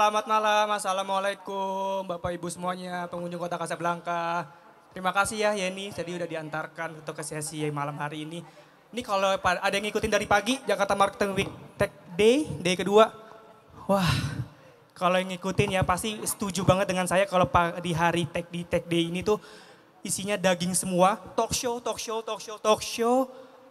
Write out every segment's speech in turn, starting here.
selamat malam. Assalamualaikum Bapak Ibu semuanya, pengunjung Kota Kasablanka. Terima kasih ya Yeni, jadi udah diantarkan untuk ke sesi malam hari ini. Ini kalau ada yang ngikutin dari pagi, Jakarta Marketing Week Tech Day, day kedua. Wah, kalau yang ngikutin ya pasti setuju banget dengan saya kalau di hari Tech Day ini tuh isinya daging semua. Talk show,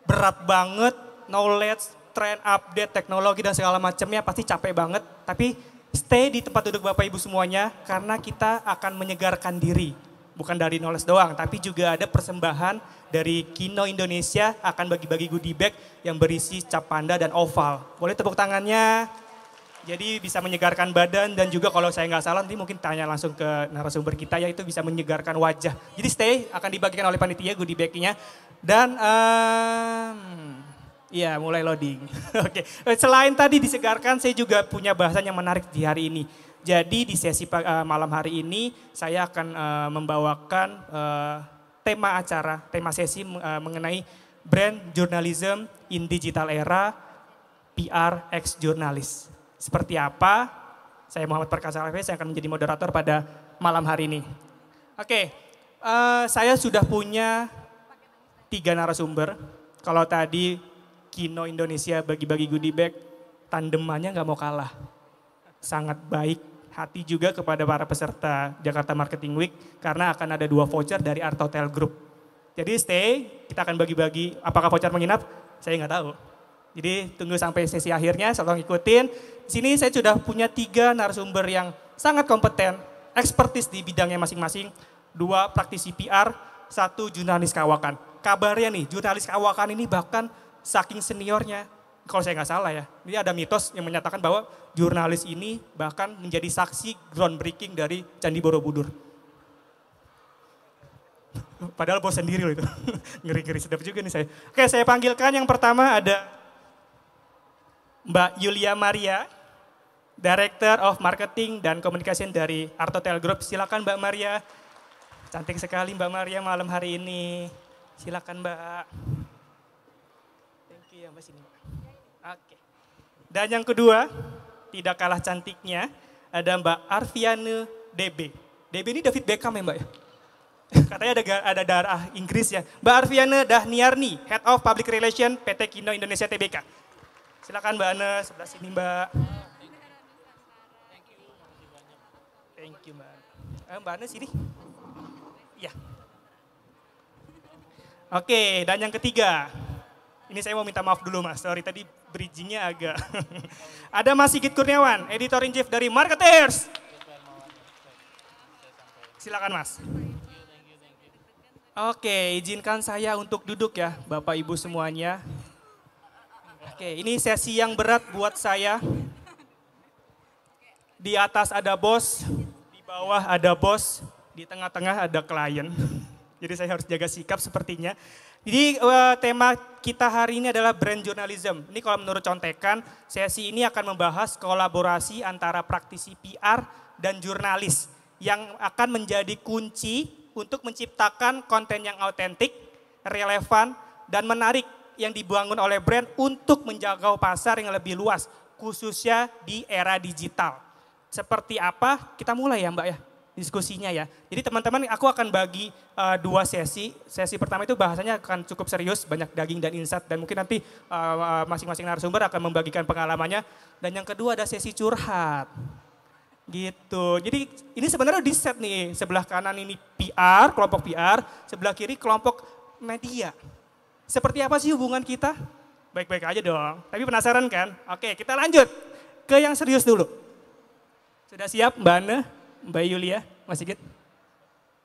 berat banget, knowledge, trend, update, teknologi dan segala macamnya pasti capek banget. Tapi stay di tempat duduk Bapak Ibu semuanya karena kita akan menyegarkan diri. Bukan dari knowledge doang, tapi juga ada persembahan dari Kino Indonesia akan bagi-bagi goodie bag yang berisi cap panda dan oval. Boleh tepuk tangannya? Jadi bisa menyegarkan badan dan juga kalau saya nggak salah nanti mungkin tanya langsung ke narasumber kita ya itu bisa menyegarkan wajah. Jadi stay akan dibagikan oleh panitia goodie bag-nya dan iya mulai loading. Oke, selain tadi disegarkan saya juga punya bahasan yang menarik di hari ini. Jadi di sesi malam hari ini saya akan membawakan tema sesi mengenai brand journalism in digital era, PR ex jurnalis. Seperti apa? Saya Muhammad Perkasa Alves, saya akan menjadi moderator pada malam hari ini. Oke, saya sudah punya 3 narasumber. Kalau tadi Kino Indonesia bagi-bagi goodie bag, tandemannya nggak mau kalah. Sangat baik hati juga kepada para peserta Jakarta Marketing Week karena akan ada 2 voucher dari Art Hotel Group. Jadi stay, kita akan bagi-bagi. Apakah voucher menginap? Saya nggak tahu. Jadi tunggu sampai sesi akhirnya, selalu ngikutin. Di sini saya sudah punya 3 narasumber yang sangat kompeten, ekspertis di bidangnya masing-masing. 2 praktisi PR, 1 jurnalis kawakan. Kabarnya nih, jurnalis kawakan ini bahkan saking seniornya, kalau saya nggak salah ya, ini ada mitos yang menyatakan bahwa jurnalis ini bahkan menjadi saksi groundbreaking dari Candi Borobudur. Padahal bos sendiri loh itu. Ngeri-ngeri sedap juga nih saya. Oke, saya panggilkan yang pertama ada Mbak Yulia Maria, Director of Marketing dan Communication dari Art Hotel Group. Silakan Mbak Maria. Cantik sekali Mbak Maria malam hari ini. Silakan Mbak. Thank you ya Mbak sini. Oke. Dan yang kedua, tidak kalah cantiknya, ada Mbak Arfiane DB. DB ini David Beckham ya Mbak ya? Katanya ada darah Inggris ya. Mbak Arfiane Dahniarni, Head of Public Relation PT Kino Indonesia Tbk. Silakan Mbak Ane, sebelah sini Mbak. Thank you Mbak. Mbak Ane sini. Ya. Oke, dan yang ketiga. Ini saya mau minta maaf dulu Mas, sorry tadi bridgingnya agak. Ada Mas Sigit Kurniawan, Editor in Chief dari Marketers. Silakan Mas. Oke, izinkan saya untuk duduk ya Bapak Ibu semuanya. Oke, ini sesi yang berat buat saya. Di atas ada bos, di bawah ada bos, di tengah-tengah ada klien. Jadi saya harus jaga sikap sepertinya. Jadi tema kita hari ini adalah brand journalism. Ini kalau menurut contekan, sesi ini akan membahas kolaborasi antara praktisi PR dan jurnalis yang akan menjadi kunci untuk menciptakan konten yang autentik, relevan, dan menarik yang dibangun oleh brand untuk menjangkau pasar yang lebih luas, khususnya di era digital. Seperti apa? Kita mulai ya Mbak ya. Diskusinya ya. Jadi teman-teman aku akan bagi 2 sesi. Sesi pertama itu bahasanya akan cukup serius, banyak daging dan insight dan mungkin nanti masing-masing narasumber akan membagikan pengalamannya. Dan yang kedua ada sesi curhat. Gitu. Jadi ini sebenarnya di set nih, sebelah kanan ini PR, kelompok PR, sebelah kiri kelompok media. Seperti apa sih hubungan kita? Baik-baik aja dong. Tapi penasaran kan? Oke, kita lanjut ke yang serius dulu. Sudah siap Mbak Ane? Mbak Yulia, Mas Sigit?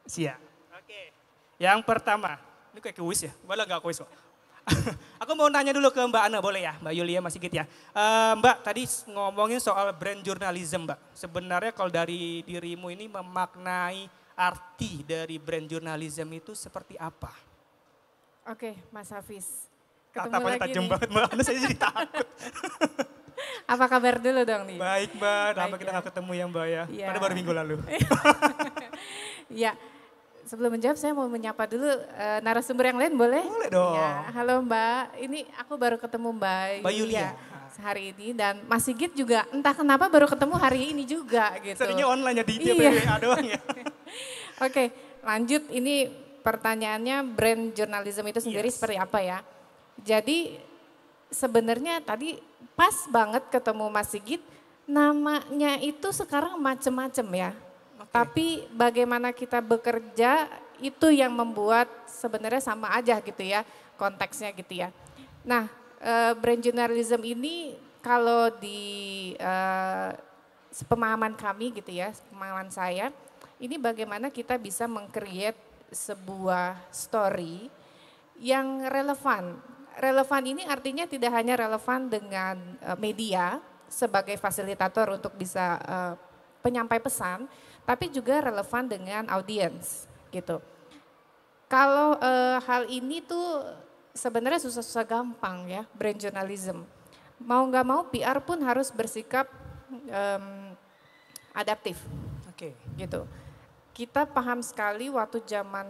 Siap. Oke. Yang pertama, ini kayak kuis ya? Boleh nggak kuis kok? Aku mau nanya dulu ke Mbak Ana, boleh ya? Mbak Yulia, Mas Sigit ya. Mbak, tadi ngomongin soal brand journalism Mbak. Sebenarnya kalau dari dirimu ini memaknai arti dari brand journalism itu seperti apa? Oke, Mas Hafiz. Tatapannya tajam banget Mbak Ana, saya jadi takut. Apa kabar dulu dong nih? Baik Mbak, lama kita nggak ketemu ya Mbak ya. Ya. Pada baru minggu lalu. Ya, sebelum menjawab saya mau menyapa dulu narasumber yang lain boleh? Boleh dong. Ya, halo Mbak, ini aku baru ketemu Mbak Mbak Yulia. hari ini dan Mas Sigit juga entah kenapa baru ketemu hari ini juga gitu. Seringnya online ya di Iya. WA doang ya. Oke, lanjut ini pertanyaannya brand journalism itu sendiri Yes. seperti apa ya? Jadi sebenarnya tadi pas banget ketemu Mas Sigit, namanya itu sekarang macem-macem ya. Oke. Tapi bagaimana kita bekerja itu yang membuat sebenarnya sama aja gitu ya konteksnya gitu ya. Nah brand journalism ini kalau di pemahaman kami gitu ya, pemahaman saya, ini bagaimana kita bisa meng-create sebuah story yang relevan. Relevan ini artinya tidak hanya relevan dengan media sebagai fasilitator untuk bisa penyampai pesan, tapi juga relevan dengan audiens gitu. Kalau hal ini tuh sebenarnya susah-susah gampang ya brand journalism. Mau nggak mau PR pun harus bersikap adaptif Oke. gitu. Kita paham sekali waktu zaman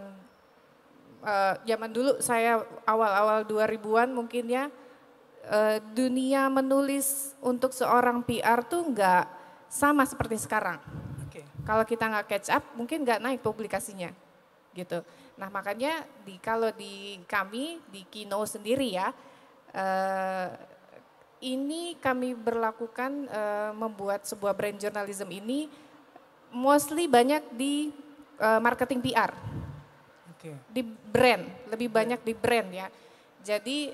dulu saya awal-awal 2000-an mungkin ya, dunia menulis untuk seorang PR tuh nggak sama seperti sekarang. Oke. Kalau kita nggak catch up mungkin nggak naik publikasinya gitu. Nah makanya kalau di kami di Kino sendiri ya, ini kami berlakukan membuat sebuah brand journalism ini mostly banyak di marketing PR. Oke. Di brand, lebih banyak di brand ya. Jadi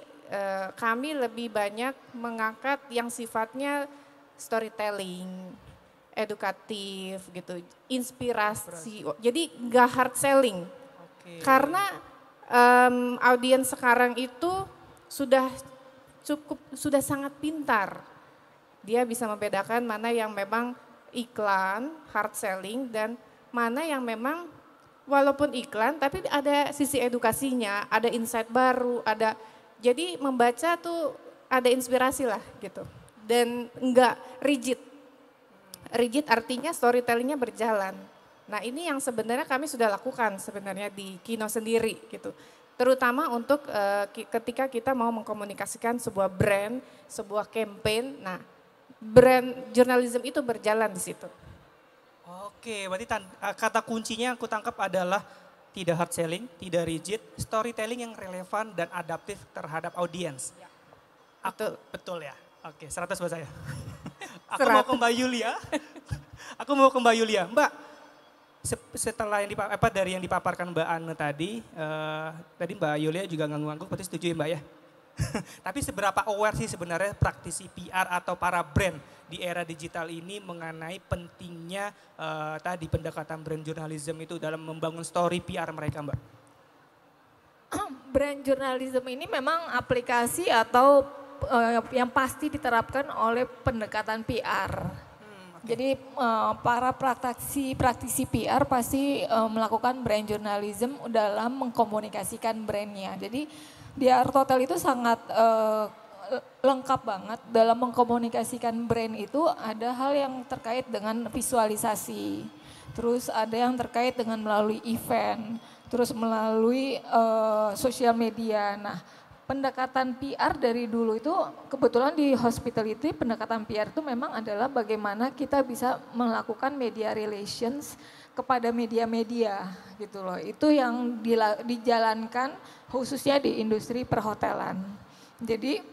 kami lebih banyak mengangkat yang sifatnya storytelling, edukatif gitu, inspirasi. Jadi nggak hard selling. Oke. Karena audiens sekarang itu sudah sangat pintar. Dia bisa membedakan mana yang memang iklan, hard selling dan mana yang memang walaupun iklan tapi ada sisi edukasinya, ada insight baru, jadi membaca tuh ada inspirasi lah gitu. Dan enggak rigid. Rigid artinya storytellingnya berjalan. Nah ini yang sebenarnya kami sudah lakukan sebenarnya di Kino sendiri gitu. Terutama untuk ketika kita mau mengkomunikasikan sebuah brand, sebuah campaign, nah brand journalism itu berjalan di situ. Oke, berarti kata kuncinya yang aku tangkap adalah tidak hard selling, tidak rigid, storytelling yang relevan dan adaptif terhadap audiens. Betul ya? Oke, 100 buat saya. Aku mau ke Mbak Yulia. Mbak, setelah dari yang dipaparkan Mbak Anne tadi Mbak Yulia juga ngangguk-ngangguk, berarti setuju ya Mbak ya? Tapi seberapa aware sih sebenarnya praktisi PR atau para brand di era digital ini mengenai pentingnya tadi pendekatan brand journalism itu dalam membangun story PR mereka Mbak? Brand journalism ini memang aplikasi atau yang pasti diterapkan oleh pendekatan PR. Jadi para praktisi PR pasti melakukan brand journalism dalam mengkomunikasikan brandnya. Jadi di Art Hotel itu sangat lengkap banget dalam mengkomunikasikan brand itu. Ada hal yang terkait dengan visualisasi, terus ada yang terkait dengan melalui event, terus melalui sosial media. Nah pendekatan PR dari dulu itu kebetulan di hospitality pendekatan PR itu memang adalah bagaimana kita bisa melakukan media relations kepada media-media gitu loh. Itu yang dijalankan khususnya di industri perhotelan. Jadi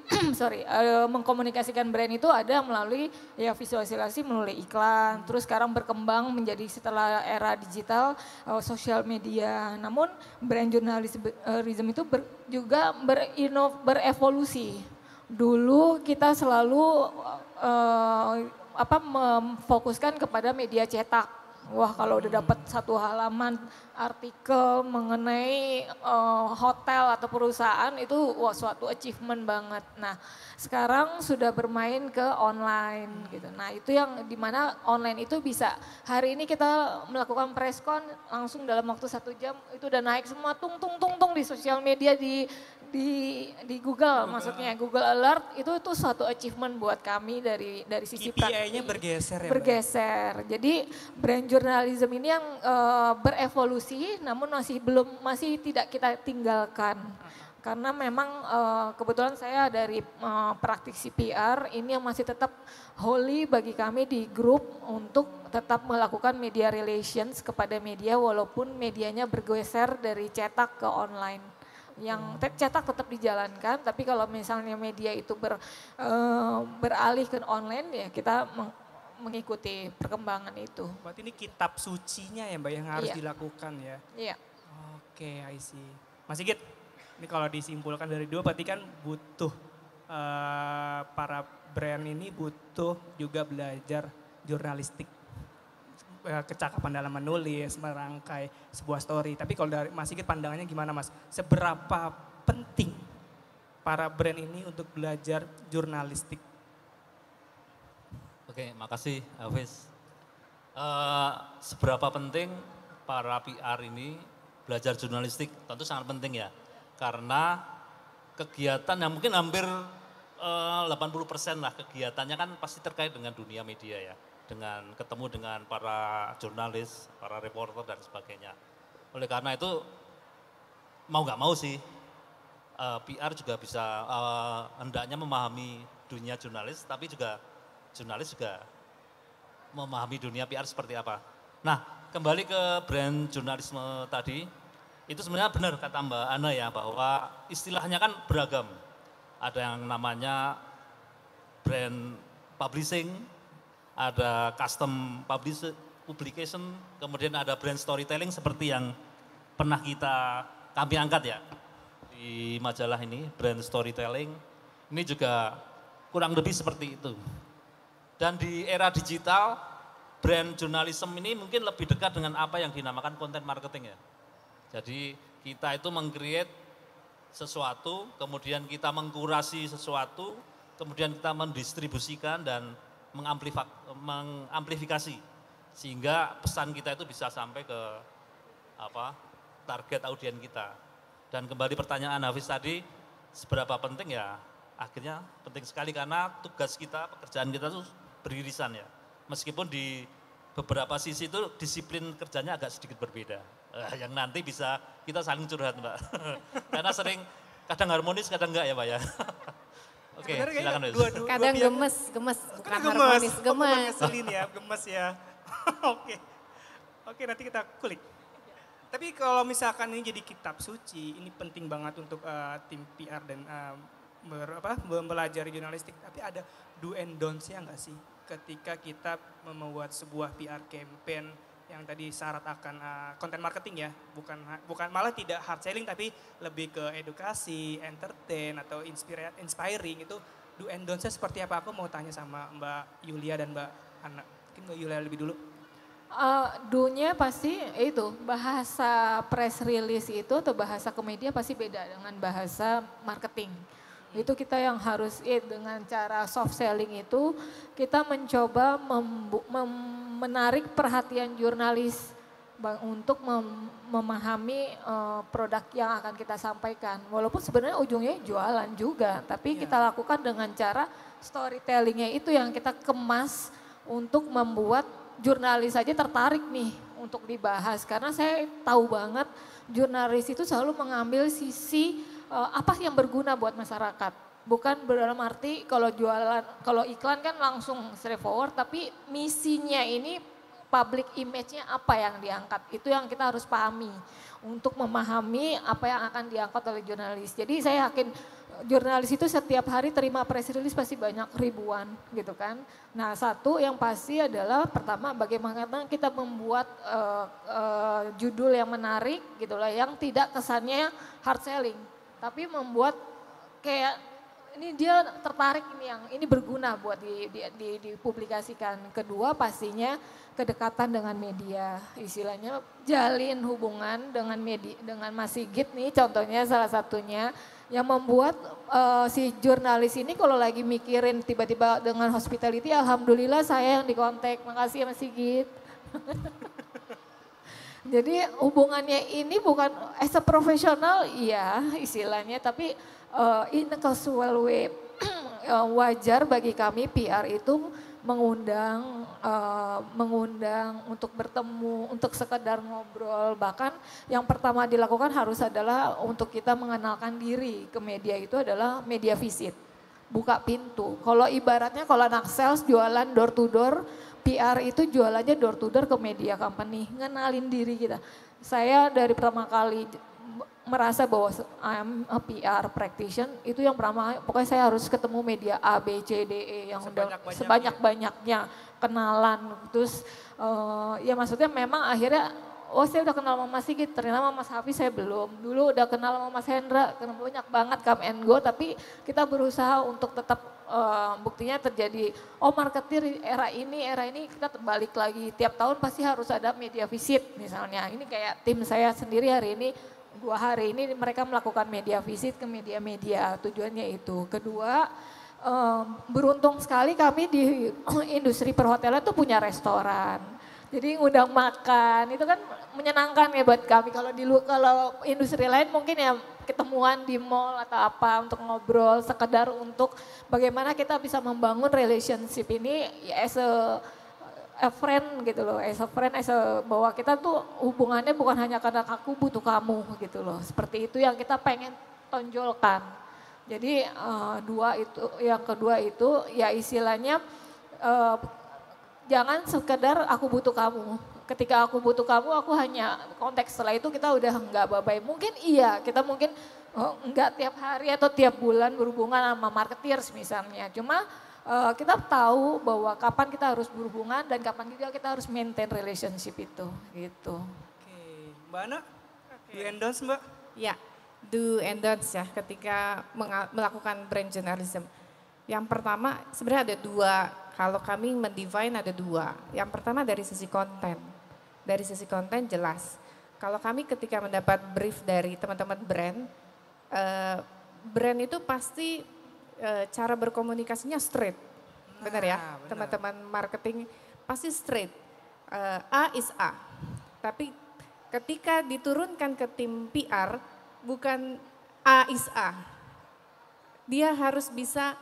mengkomunikasikan brand itu ada melalui ya visualisasi melalui iklan, terus sekarang berkembang menjadi setelah era digital sosial media. Namun brand journalism itu juga berevolusi. Dulu kita selalu memfokuskan kepada media cetak. Wah kalau udah dapat satu halaman artikel mengenai hotel atau perusahaan itu suatu achievement banget. Nah sekarang sudah bermain ke online gitu. Nah itu yang dimana online itu bisa hari ini kita melakukan preskon langsung dalam waktu 1 jam itu udah naik semua tung di sosial media di di Google, maksudnya Google Alert itu suatu achievement buat kami dari sisi KPI-nya bergeser ya, Mbak? bergeser. Jadi brand journalism ini yang berevolusi, namun masih tidak kita tinggalkan. Karena memang kebetulan saya dari praktisi PR ini yang masih tetap holy bagi kami di grup untuk tetap melakukan media relations kepada media walaupun medianya bergeser dari cetak ke online. Yang cetak tetap dijalankan, tapi kalau misalnya media itu beralih ke online ya kita mengikuti perkembangan itu. Berarti ini kitab sucinya ya Mbak yang harus dilakukan ya? Iya. Oke, I see. Mas Sigit, ini kalau disimpulkan dari dua berarti kan butuh para brand ini butuh juga belajar jurnalistik. Kecakapan dalam menulis, merangkai sebuah story. Tapi kalau dari Mas Sigit pandangannya gimana Mas? Seberapa penting para brand ini untuk belajar jurnalistik? Oke, makasih Hafiz. Seberapa penting para PR ini belajar jurnalistik? Tentu sangat penting ya. Karena kegiatan yang mungkin hampir 80% lah kegiatannya kan pasti terkait dengan dunia media ya. Dengan ketemu dengan para jurnalis, para reporter dan sebagainya. Oleh karena itu mau nggak mau sih PR juga bisa hendaknya memahami dunia jurnalis, tapi juga jurnalis juga memahami dunia PR seperti apa. Nah kembali ke brand jurnalisme tadi, itu sebenarnya benar kata Mbak Ana ya bahwa istilahnya kan beragam. Ada yang namanya brand publishing, ada custom publication, kemudian ada brand storytelling seperti yang pernah kami angkat ya di majalah ini, brand storytelling. Ini juga kurang lebih seperti itu. Dan di era digital, brand journalism ini mungkin lebih dekat dengan apa yang dinamakan content marketing ya. Jadi kita itu meng-create sesuatu, kemudian kita mengkurasi sesuatu, kemudian kita mendistribusikan dan mengamplifikasi sehingga pesan kita itu bisa sampai ke target audien kita. Dan kembali pertanyaan Hafiz tadi, seberapa penting ya? Akhirnya penting sekali karena tugas kita, pekerjaan kita itu beririsan ya. Meskipun di beberapa sisi itu disiplin kerjanya agak sedikit berbeda. Yang nanti bisa kita saling curhat Mbak. Karena sering kadang harmonis, kadang enggak ya Pak ya. Oke, silakan Wes. Kadang gemes, bukan harmonis, gemes. Ngeselin ya, gemes ya. Oke, nanti kita kulik. Tapi kalau misalkan ini jadi kitab suci, ini penting banget untuk tim PR dan mempelajari jurnalistik. Tapi ada do and don'ts-nya nggak sih? Ketika kita membuat sebuah PR campaign yang tadi syarat akan content marketing ya, bukan malah tidak hard selling tapi lebih ke edukasi, entertain atau inspiring itu do and don'ts-nya seperti apa? Aku mau tanya sama Mbak Yulia dan Mbak Ana. Mungkin Mbak Yulia lebih dulu. Do-nya pasti itu bahasa press release itu atau bahasa ke media pasti beda dengan bahasa marketing. Itu kita yang harus dengan cara soft selling itu kita mencoba menarik perhatian jurnalis untuk memahami produk yang akan kita sampaikan. Walaupun sebenarnya ujungnya jualan juga, tapi kita lakukan dengan cara storytellingnya itu yang kita kemas untuk membuat jurnalis saja tertarik nih untuk dibahas. Karena saya tahu banget jurnalis itu selalu mengambil sisi apa yang berguna buat masyarakat. Bukan dalam arti kalau jualan, kalau iklan kan langsung straightforward, tapi misinya ini public image-nya apa yang diangkat. Itu yang kita harus pahami untuk memahami apa yang akan diangkat oleh jurnalis. Jadi saya yakin jurnalis itu setiap hari terima press release pasti banyak ribuan gitu kan. Nah satu yang pasti adalah pertama bagaimana kita membuat judul yang menarik gitu lah, yang tidak kesannya hard selling. Tapi membuat kayak ini dia tertarik ini berguna buat dipublikasikan. Kedua pastinya kedekatan dengan media, istilahnya jalin hubungan dengan media, dengan Mas Sigit nih contohnya salah satunya yang membuat si jurnalis ini kalau lagi mikirin tiba-tiba dengan hospitality, alhamdulillah saya yang dikontak. Makasih ya Mas Sigit. Jadi hubungannya ini bukan as a profesional, iya istilahnya, tapi in a casual way. Wajar bagi kami PR itu mengundang untuk bertemu, untuk sekedar ngobrol. Bahkan yang pertama dilakukan harus adalah untuk kita mengenalkan diri ke media, itu adalah media visit. Buka pintu. Kalau ibaratnya kalau anak sales jualan door to door, PR itu jualannya door to door ke media company, ngenalin diri kita. Saya dari pertama kali merasa bahwa I'm a PR practitioner, itu yang pertama, pokoknya saya harus ketemu media A, B, C, D, E yang udah sebanyak-banyaknya kenalan. Terus ya maksudnya memang akhirnya, oh saya udah kenal sama Mas Sigit, ternyata sama Mas Hafiz saya belum. Dulu udah kenal sama Mas Hendra, karena banyak banget come and go, tapi kita berusaha untuk tetap buktinya terjadi, oh marketer era ini kita balik lagi. Tiap tahun pasti harus ada media visit misalnya. Ini kayak tim saya sendiri hari ini, 2 hari ini mereka melakukan media visit ke media-media, tujuannya itu. Kedua, beruntung sekali kami di industri perhotelan tuh punya restoran. Jadi ngundang makan, itu kan menyenangkan ya buat kami. Kalau industri lain mungkin ya ketemuan di mall atau apa untuk ngobrol, sekedar untuk bagaimana kita bisa membangun relationship ini ya as a friend gitu loh, as a friend, bahwa kita tuh hubungannya bukan hanya karena aku butuh kamu gitu loh. Seperti itu yang kita pengen tonjolkan. Jadi yang kedua itu ya istilahnya jangan sekedar aku butuh kamu. Ketika aku butuh kamu, aku hanya konteks, setelah itu kita udah nggak bye-bye. Mungkin iya, kita mungkin nggak tiap hari atau tiap bulan berhubungan sama marketeers misalnya. Cuma kita tahu bahwa kapan kita harus berhubungan dan kapan juga kita harus maintain relationship itu gitu. Oke, Mbak Ana, do endorse Mbak? Ya, do and don'ts ya ketika melakukan brand journalism. Yang pertama sebenarnya ada 2, kalau kami mendefine ada 2. Yang pertama dari sisi konten. Dari sisi konten jelas. Kalau kami ketika mendapat brief dari teman-teman brand itu pasti cara berkomunikasinya straight. Benar ya, teman-teman marketing pasti straight. A is A. Tapi ketika diturunkan ke tim PR, bukan A is A. Dia harus bisa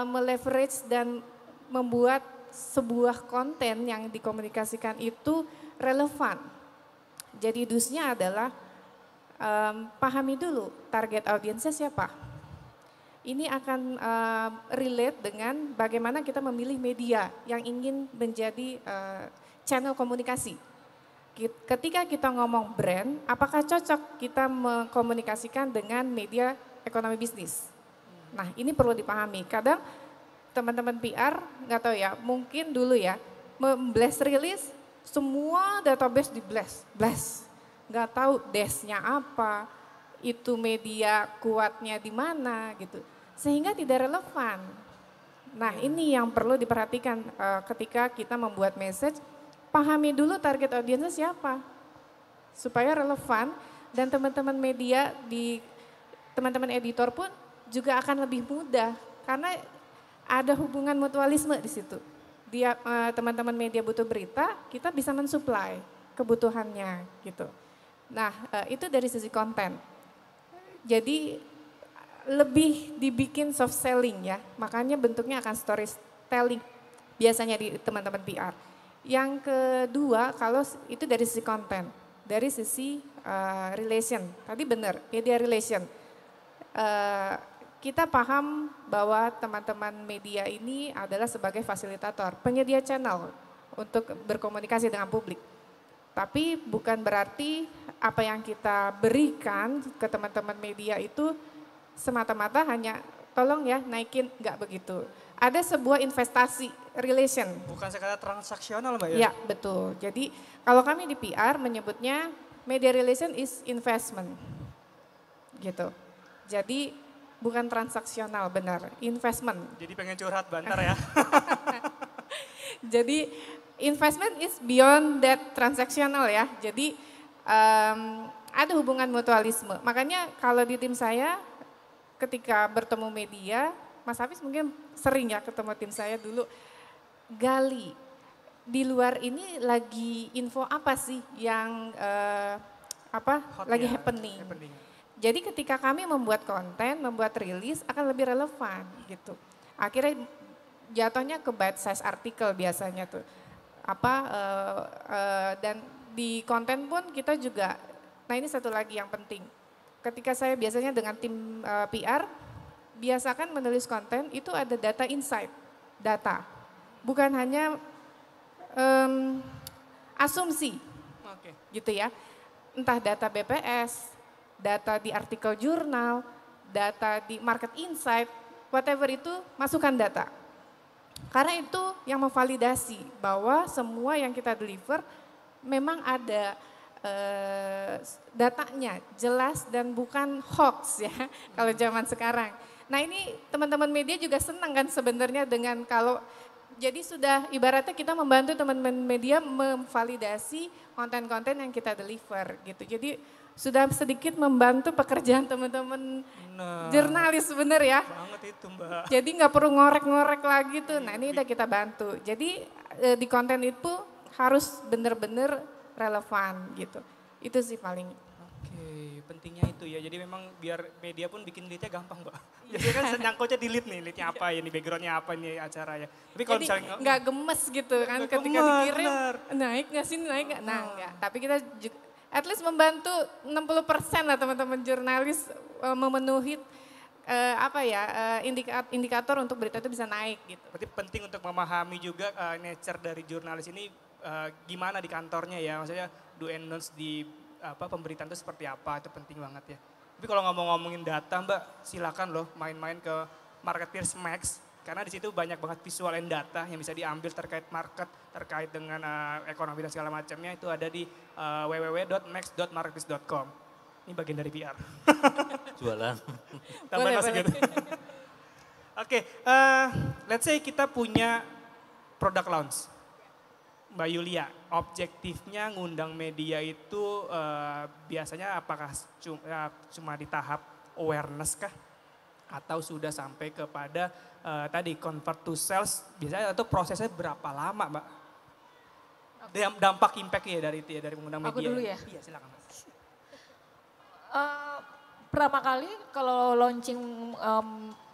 meleverage dan membuat sebuah konten yang dikomunikasikan itu relevan. Jadi dusnya adalah pahami dulu target audiensnya siapa. Ini akan relate dengan bagaimana kita memilih media yang ingin menjadi channel komunikasi. Ketika kita ngomong brand, apakah cocok kita mengkomunikasikan dengan media ekonomi bisnis? Nah ini perlu dipahami. Kadang teman-teman PR nggak tahu ya, mungkin dulu ya blast release semua database di blast, nggak tahu desnya apa, itu media kuatnya di mana gitu, sehingga tidak relevan. Nah ini yang perlu diperhatikan ketika kita membuat message, pahami dulu target audiensnya siapa, supaya relevan dan teman-teman media teman-teman editor pun juga akan lebih mudah karena ada hubungan mutualisme di situ. Dia teman-teman media butuh berita, kita bisa mensuplai kebutuhannya gitu. Nah, itu dari sisi konten. Jadi lebih dibikin soft selling ya. Makanya bentuknya akan storytelling biasanya di teman-teman PR. Yang kedua, kalau itu dari sisi konten, dari sisi relation. Tadi benar, media relation. Kita paham bahwa teman-teman media ini adalah sebagai fasilitator, penyedia channel untuk berkomunikasi dengan publik. Tapi bukan berarti apa yang kita berikan ke teman-teman media itu semata-mata hanya tolong ya naikin, enggak begitu. Ada sebuah investasi, relation. Bukan sekadar transaksional Mbak ya? Ya betul, jadi kalau kami di PR menyebutnya media relation is investment. Gitu, jadi bukan transaksional, benar, investment. Jadi pengen curhat bentar ya. Jadi investment is beyond that transaksional ya. Jadi ada hubungan mutualisme. Makanya kalau di tim saya ketika bertemu media, Mas Hafiz mungkin sering ya ketemu tim saya dulu, di luar ini lagi info apa sih yang Hot lagi ya, happening. happening. Jadi ketika kami membuat konten, membuat rilis akan lebih relevan gitu. Akhirnya jatuhnya ke bite size artikel biasanya tuh. Dan di konten pun kita juga, nah ini satu lagi yang penting. Ketika saya biasanya dengan tim PR, biasakan menulis konten itu ada data insight, data. Bukan hanya asumsi Oke. gitu ya. Entah data BPS, data di artikel jurnal, data di market insight, whatever itu masukkan data. Karena itu yang memvalidasi bahwa semua yang kita deliver memang ada datanya jelas dan bukan hoax ya kalau zaman sekarang. Nah ini teman-teman media juga senang kan sebenarnya dengan kalau jadi sudah ibaratnya kita membantu teman-teman media memvalidasi konten-konten yang kita deliver gitu. Jadi sudah sedikit membantu pekerjaan teman-teman jurnalis bener ya. Banget itu Mbak. Jadi nggak perlu ngorek-ngorek lagi tuh. Nah ini udah kita bantu. Jadi di konten itu harus bener-bener relevan gitu. Itu sih paling. Oke, pentingnya itu ya. Jadi memang biar media pun bikin lead-nya gampang, Mbak. Jadi kan nyangkutnya di lead nih, lead-nya apa ya, nih background-nya apa nih acaranya. Tapi kalau Jadi misalnya nggak gemes gitu kan Nggak ketika gemes, dikirim bener. naik nggak sih naik nggak. Nah enggak. Tapi kita at least membantu 60% lah teman-teman jurnalis memenuhi indikator untuk berita itu bisa naik gitu. berarti penting untuk memahami juga nature dari jurnalis ini gimana di kantornya ya. Maksudnya do and don'ts di pemberitaan itu seperti apa, itu penting banget ya. Tapi kalau ngomongin data Mbak, silakan loh main-main ke Marketeers Max. Karena di situ banyak banget visual and data yang bisa diambil terkait market, terkait dengan ekonomi dan segala macamnya. Itu ada di www.max.marketeers.com. Ini bagian dari PR. Jualan. Tambahin masih Boleh. gitu. Oke, let's say kita punya produk launch. Mbak Yulia, objektifnya ngundang media itu biasanya apakah cuma di tahap awareness kah? Atau sudah sampai kepada tadi convert to sales, biasanya itu prosesnya berapa lama Mbak? Dampak impact ya dari itu ya, dari mengundang media. Aku dulu ya? Iya silakan Mas. Pertama kali kalau launching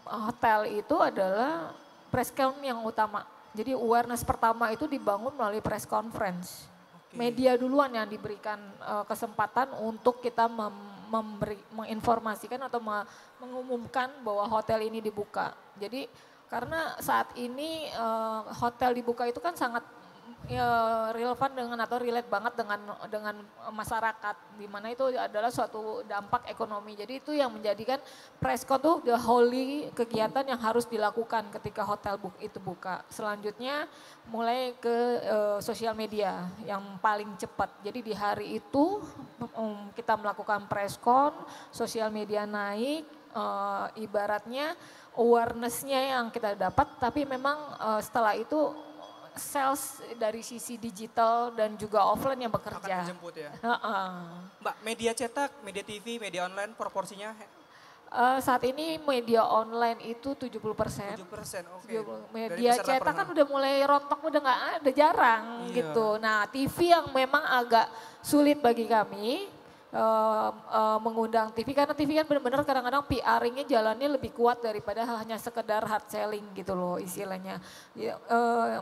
hotel itu adalah press count yang utama. Jadi awareness pertama itu dibangun melalui press conference. Media duluan yang diberikan kesempatan untuk kita menginformasikan atau mengumumkan bahwa hotel ini dibuka. Jadi karena saat ini hotel dibuka itu kan sangat relevan dengan atau relate banget dengan masyarakat, di mana itu adalah suatu dampak ekonomi. Jadi itu yang menjadikan Prescott tuh the holy kegiatan yang harus dilakukan ketika hotel itu buka. Selanjutnya mulai ke sosial media yang paling cepat. Jadi di hari itu kita melakukan preskon, sosial media naik, ibaratnya awareness-nya yang kita dapat, tapi memang setelah itu sales dari sisi digital dan juga offline yang bekerja. Akan dijemput ya. Mbak, media cetak, media TV, media online proporsinya? Saat ini media online itu 70%. 7%, oke. Media cetak kan udah mulai rontok, udah nggak ada, jarang Iya. gitu. Nah TV yang memang agak sulit bagi kami mengundang TV, karena TV kan benar-benar kadang-kadang PR-nya jalannya lebih kuat daripada hanya sekedar hard selling gitu loh istilahnya. Ya,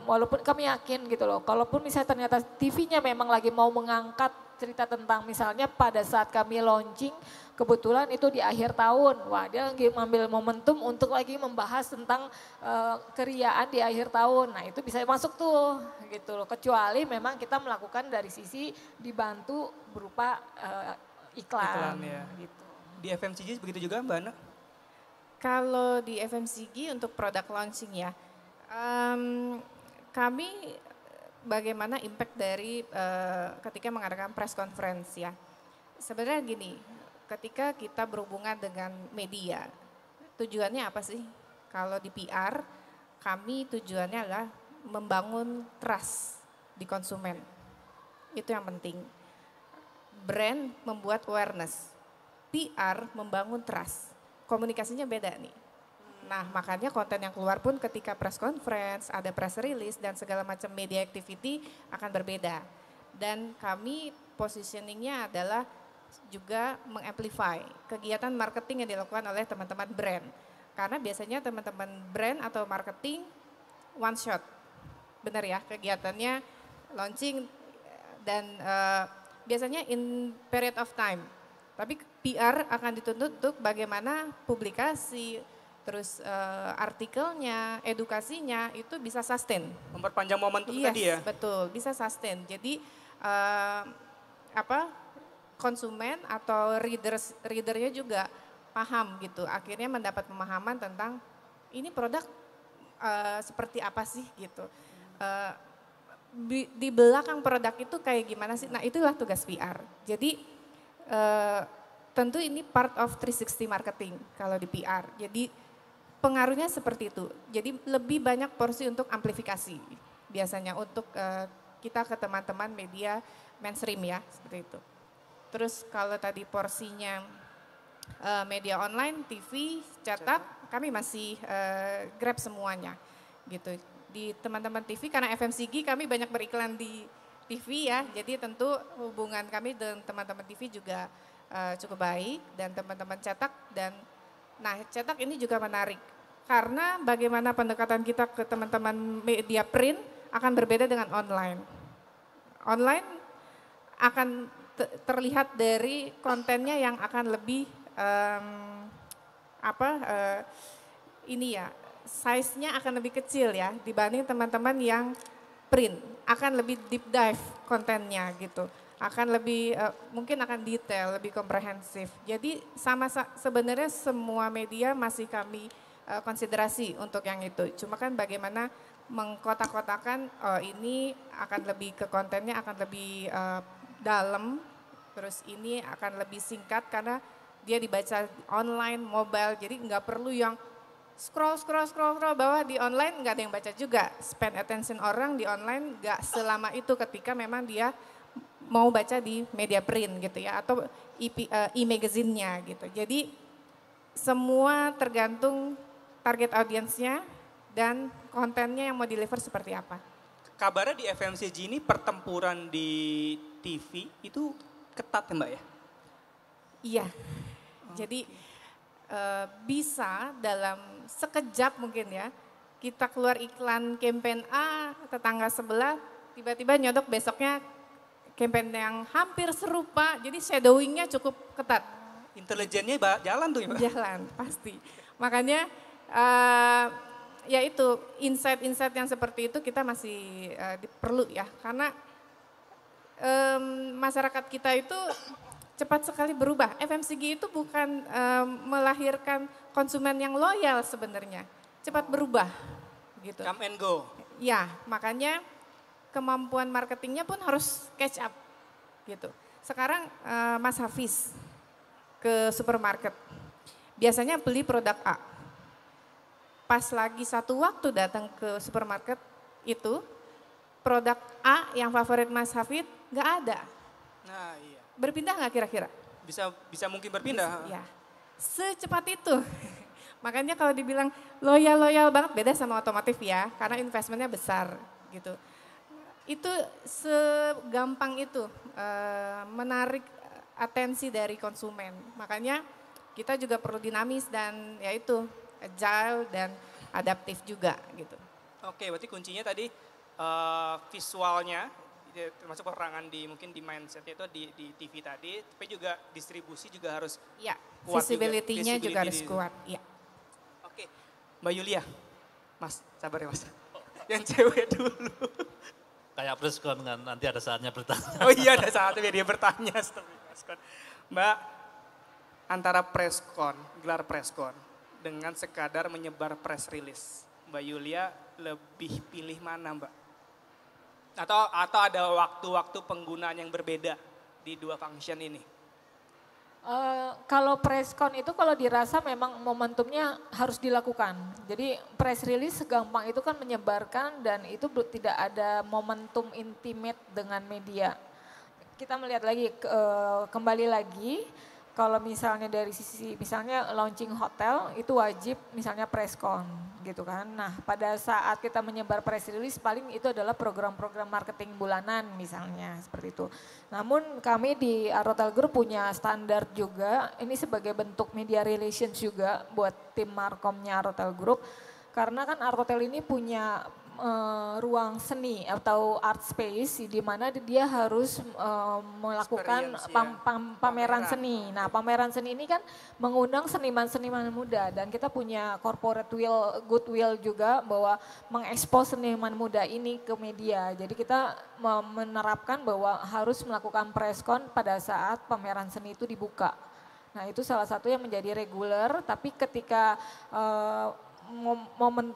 walaupun kami yakin gitu loh, kalaupun misalnya ternyata TV-nya memang lagi mau mengangkat cerita tentang misalnya pada saat kami launching, kebetulan itu di akhir tahun, wah dia lagi mengambil momentum untuk lagi membahas tentang keriaan di akhir tahun. Nah itu bisa masuk tuh gitu loh, kecuali memang kita melakukan dari sisi dibantu berupa iklan ya. gitu. Di FMCG begitu juga Mbak Ana? Kalau di FMCG untuk produk launching ya, kami bagaimana impact dari ketika mengadakan press conference ya. Sebenarnya gini, ketika kita berhubungan dengan media, tujuannya apa sih? Kalau di PR, kami tujuannya adalah membangun trust di konsumen. Itu yang penting. Brand membuat awareness, PR membangun trust. Komunikasinya beda nih. Nah, makanya konten yang keluar pun ketika press conference, ada press release dan segala macam media activity akan berbeda. Dan kami positioningnya adalah juga mengamplify kegiatan marketing yang dilakukan oleh teman-teman brand. Karena biasanya teman-teman brand atau marketing one shot, benar ya, kegiatannya launching dan biasanya in period of time. Tapi PR akan dituntut untuk bagaimana publikasi, terus artikelnya, edukasinya itu bisa sustain. Memperpanjang momentum tadi ya? Betul, bisa sustain. Jadi konsumen atau readernya juga paham gitu. Akhirnya mendapat pemahaman tentang ini produk seperti apa sih gitu. Di belakang produk itu kayak gimana sih? Nah, itulah tugas PR. Jadi tentu ini part of 360 marketing kalau di PR. Jadi pengaruhnya seperti itu. Jadi lebih banyak porsi untuk amplifikasi biasanya untuk kita ke teman-teman media mainstream ya, seperti itu. Terus kalau tadi porsinya media online, TV, cetak, kami masih grab semuanya gitu. Di teman-teman TV karena FMCG kami banyak beriklan di TV ya, jadi tentu hubungan kami dengan teman-teman TV juga cukup baik dan teman-teman cetak nah cetak ini juga menarik karena bagaimana pendekatan kita ke teman-teman media print akan berbeda dengan online. Online akan terlihat dari kontennya yang akan lebih size-nya akan lebih kecil ya dibanding teman-teman yang print, akan lebih deep dive kontennya gitu, akan lebih mungkin akan detail, lebih komprehensif. Jadi sebenarnya semua media masih kami konsiderasi untuk yang itu. Cuma kan bagaimana mengkotak-kotakan ini akan lebih ke kontennya akan lebih dalam, terus ini akan lebih singkat karena dia dibaca online, mobile, jadi nggak perlu yang scroll bawah di online nggak ada yang baca juga. Spend attention orang di online nggak selama itu ketika memang dia mau baca di media print gitu ya atau e-magazine-nya gitu. Jadi semua tergantung target audiensnya dan kontennya yang mau deliver seperti apa. Kabarnya di FMCG ini pertempuran di TV itu ketat ya Mbak ya? Iya, jadi bisa dalam sekejap mungkin ya, kita keluar iklan campaign A, tetangga sebelah, tiba-tiba nyodok besoknya campaign yang hampir serupa, jadi shadowingnya cukup ketat. Intelijennya jalan tuh ya Mbak? Jalan, pasti. Makanya ya itu insight-insight yang seperti itu kita masih perlu ya, karena masyarakat kita itu cepat sekali berubah. FMCG itu bukan melahirkan konsumen yang loyal sebenarnya, cepat berubah gitu. Come and go. Ya, makanya kemampuan marketingnya pun harus catch up gitu. Sekarang Mas Hafiz ke supermarket, biasanya beli produk A. Pas lagi satu waktu datang ke supermarket itu, produk A yang favorit Mas Hafiz nggak ada. Nah iya. Berpindah nggak kira-kira? Bisa mungkin berpindah. Ya, secepat itu. Makanya kalau dibilang loyal banget beda sama otomotif ya, karena investmentnya besar gitu. Itu segampang itu menarik atensi dari konsumen. Makanya kita juga perlu dinamis dan yaitu agile dan adaptif juga gitu. Oke, berarti kuncinya tadi visualnya, termasuk perangan mungkin di mindset itu di TV tadi, tapi juga distribusi juga harus kuat. Visibility-nya juga harus kuat. Ya. Oke, Mbak Yulia, Mas sabar ya Mas, yang cewek dulu. Kayak preskon kan, nanti ada saatnya bertanya. Oh iya ada saatnya dia bertanya setelah preskon. Mbak, antara gelar preskon dengan sekadar menyebar press release, Mbak Yulia lebih pilih mana Mbak? Atau ada waktu-waktu penggunaan yang berbeda di dua function ini? Kalau preskon itu kalau dirasa memang momentumnya harus dilakukan. Jadi press release segampang itu kan menyebarkan dan itu tidak ada momentum intimate dengan media. Kita melihat lagi, kembali lagi Kalau misalnya dari sisi misalnya launching hotel itu wajib misalnya preskon gitu kan. Nah pada saat kita menyebar press release paling itu adalah program-program marketing bulanan misalnya seperti itu. Namun kami di Arhotel Group punya standar juga, ini sebagai bentuk media relations juga buat tim markomnya Arhotel Group. Karena kan Arhotel ini punya ruang seni atau art space di mana dia harus melakukan pameran seni. Nah, pameran seni ini kan mengundang seniman-seniman muda dan kita punya corporate goodwill juga bahwa mengekspos seniman muda ini ke media. Jadi kita menerapkan bahwa harus melakukan preskon pada saat pameran seni itu dibuka. Nah, itu salah satu yang menjadi reguler, tapi ketika momen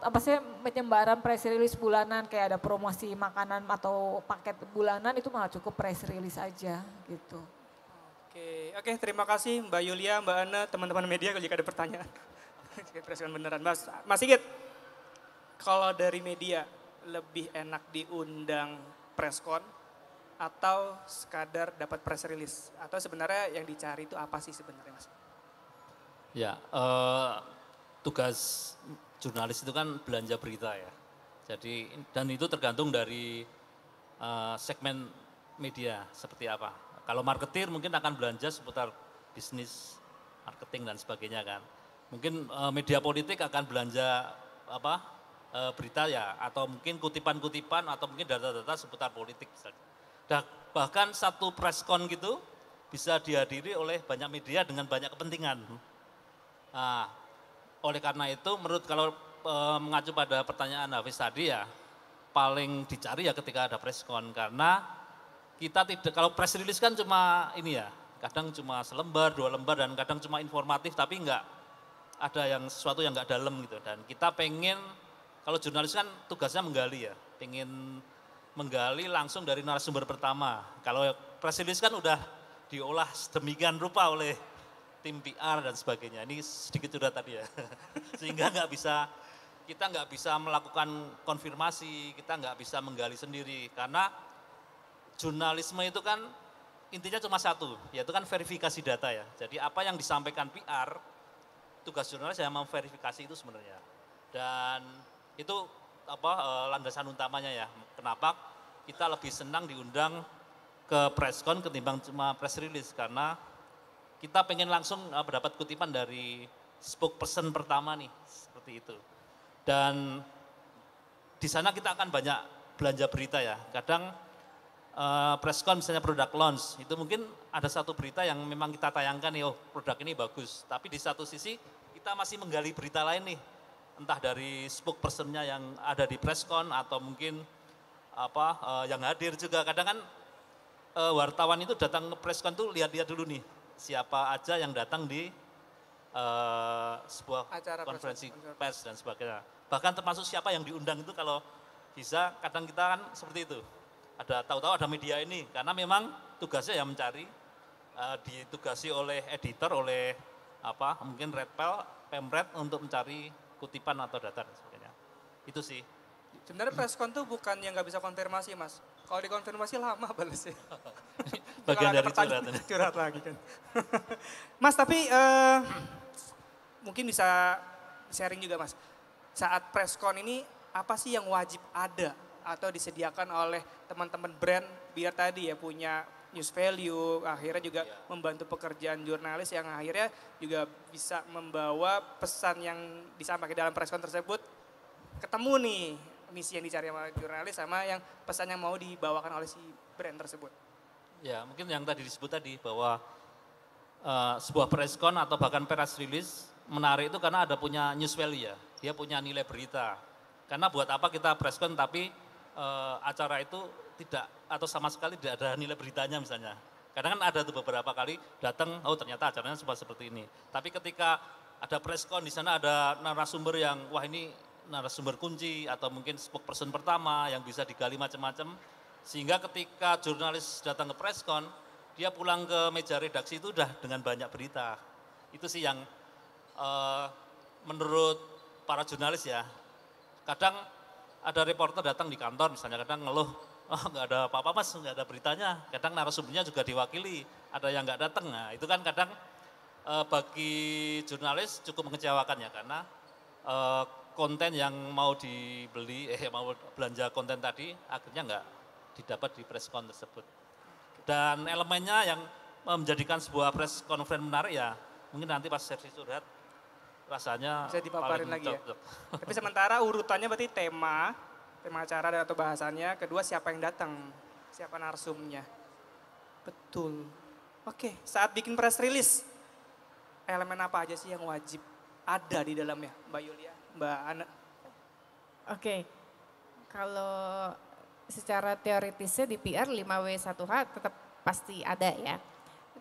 penyebaran press release bulanan kayak ada promosi makanan atau paket bulanan itu malah cukup press release aja gitu. Oke, terima kasih Mbak Yulia, Mbak Ana, teman-teman media kalau jika ada pertanyaan. Preskon beneran, Mas Sigit. Kalau dari media lebih enak diundang preskon atau sekadar dapat press release? Atau sebenarnya yang dicari itu apa sih sebenarnya, Mas? Ya, tugas jurnalis itu kan belanja berita ya. Jadi dan itu tergantung dari segmen media seperti apa. Kalau marketer mungkin akan belanja seputar bisnis, marketing dan sebagainya kan. Mungkin media politik akan belanja berita ya, atau mungkin kutipan-kutipan atau mungkin data-data seputar politik misalnya. Dan bahkan satu preskon gitu bisa dihadiri oleh banyak media dengan banyak kepentingan. Nah, oleh karena itu menurut kalau mengacu pada pertanyaan Hafiz tadi ya paling dicari ya ketika ada preskon karena kita tidak, kalau press release kan cuma ini ya, kadang cuma selembar, 2 lembar dan kadang cuma informatif tapi enggak ada yang sesuatu yang enggak dalam gitu dan kita pengen, kalau jurnalis kan tugasnya menggali ya, pengen menggali langsung dari narasumber pertama. Kalau press release kan udah diolah sedemikian rupa oleh tim PR dan sebagainya. Ini sedikit sudah tadi ya. Sehingga kita nggak bisa melakukan konfirmasi, kita nggak bisa menggali sendiri. Karena jurnalisme itu kan intinya cuma satu, yaitu kan verifikasi data ya. Jadi apa yang disampaikan PR, tugas jurnalis yang memverifikasi itu sebenarnya. Dan itu landasan utamanya ya. Kenapa kita lebih senang diundang ke preskon ketimbang cuma press release, karena kita pengen langsung dapat kutipan dari spokesperson pertama nih, seperti itu. Dan di sana kita akan banyak belanja berita ya. Kadang preskon misalnya produk launch, itu mungkin ada satu berita yang memang kita tayangkan nih, oh produk ini bagus. Tapi di satu sisi kita masih menggali berita lain nih, entah dari spokespersonnya yang ada di preskon atau mungkin yang hadir juga. Kadang kan wartawan itu datang ke preskon tuh lihat-lihat dulu nih, siapa aja yang datang di sebuah acara konferensi pers dan sebagainya. Bahkan termasuk siapa yang diundang itu kalau bisa kadang kita kan seperti itu. Ada tahu-tahu ada media ini karena memang tugasnya yang mencari, ditugasi oleh editor, oleh mungkin Redpel, Pemret untuk mencari kutipan atau data dan sebagainya. Itu sih. Sebenarnya preskon tuh bukan yang nggak bisa konfirmasi, Mas. Kalau dikonfirmasi lama balasnya. Bagian dari curhat lagi kan. Mas, tapi mungkin bisa sharing juga, Mas. Saat preskon ini apa sih yang wajib ada atau disediakan oleh teman-teman brand biar tadi ya punya news value, akhirnya juga membantu pekerjaan jurnalis yang akhirnya juga bisa membawa pesan yang disampaikan dalam preskon tersebut ketemu nih misi yang dicari sama jurnalis sama yang pesan yang mau dibawakan oleh si brand tersebut. Ya mungkin yang tadi disebut tadi bahwa sebuah preskon atau bahkan press release menarik itu karena ada punya news value ya, dia punya nilai berita. Karena buat apa kita preskon tapi acara itu tidak atau sama sekali tidak ada nilai beritanya misalnya. Kadang kan ada tuh beberapa kali datang, oh ternyata acaranya seperti ini. Tapi ketika ada preskon di sana ada narasumber yang wah ini narasumber kunci atau mungkin spokesperson pertama yang bisa digali macam-macam. Sehingga ketika jurnalis datang ke preskon, dia pulang ke meja redaksi itu udah dengan banyak berita. Itu sih yang menurut para jurnalis ya. Kadang ada reporter datang di kantor misalnya, kadang ngeluh, oh nggak ada apa-apa mas, nggak ada beritanya. Kadang narasumbernya juga diwakili, ada yang nggak datang. Nah itu kan kadang bagi jurnalis cukup mengecewakan ya karena konten yang mau dibeli, mau belanja konten tadi akhirnya nggak didapat di press con tersebut. Dan elemennya yang menjadikan sebuah press conference menarik ya mungkin nanti pas sesi curhat rasanya Bisa dipaparin paling lagi ya. cocok. Tapi sementara urutannya berarti tema acara atau bahasannya, kedua siapa yang datang, siapa narsumnya. Betul. Oke, saat bikin press release, elemen apa aja sih yang wajib ada di dalamnya, Mbak Yulia, Mbak Ana? Oke, kalau secara teoritisnya di PR 5W1H tetap pasti ada ya.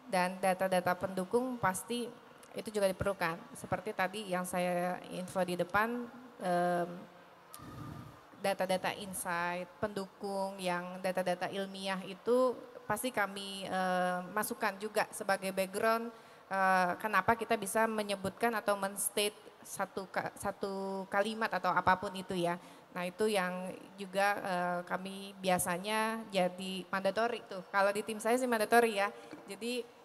Dan data-data pendukung pasti itu juga diperlukan. Seperti tadi yang saya info di depan, data-data insight, pendukung yang data-data ilmiah itu pasti kami masukkan juga sebagai background kenapa kita bisa menyebutkan atau menstate satu kalimat atau apapun itu ya. Nah itu yang juga kami biasanya jadi mandatory tuh. Kalau di tim saya sih mandatory ya. Jadi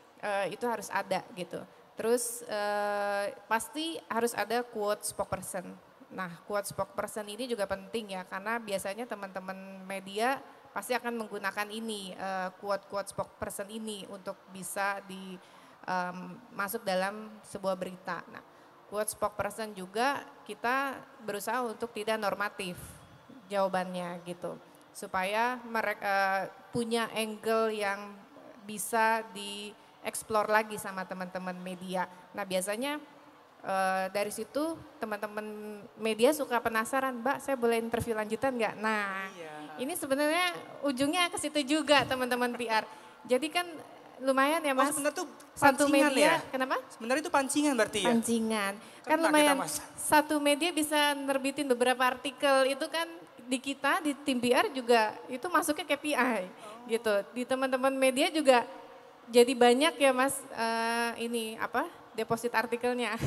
itu harus ada gitu. Terus pasti harus ada quote spokesperson. Nah quote spokesperson ini juga penting ya karena biasanya teman-teman media pasti akan menggunakan ini quote spokesperson ini untuk bisa masuk dalam sebuah berita. Nah quote spokesperson juga kita berusaha untuk tidak normatif jawabannya gitu. Supaya mereka punya angle yang bisa explore lagi sama teman-teman media. Nah biasanya dari situ teman-teman media suka penasaran, Mbak saya boleh interview lanjutan nggak? Nah ini sebenarnya ujungnya ke situ juga teman-teman PR. Jadi kan lumayan ya Mas. Sebenarnya tuh satu pancingan media, ya? Kenapa? Sebenarnya itu pancingan berarti ya? Pancingan. Kan Kena lumayan, kita, Mas. satu media bisa nerbitin beberapa artikel, itu kan di kita, di tim PR juga itu masuknya KPI gitu. Di teman-teman media juga jadi banyak ya Mas deposit artikelnya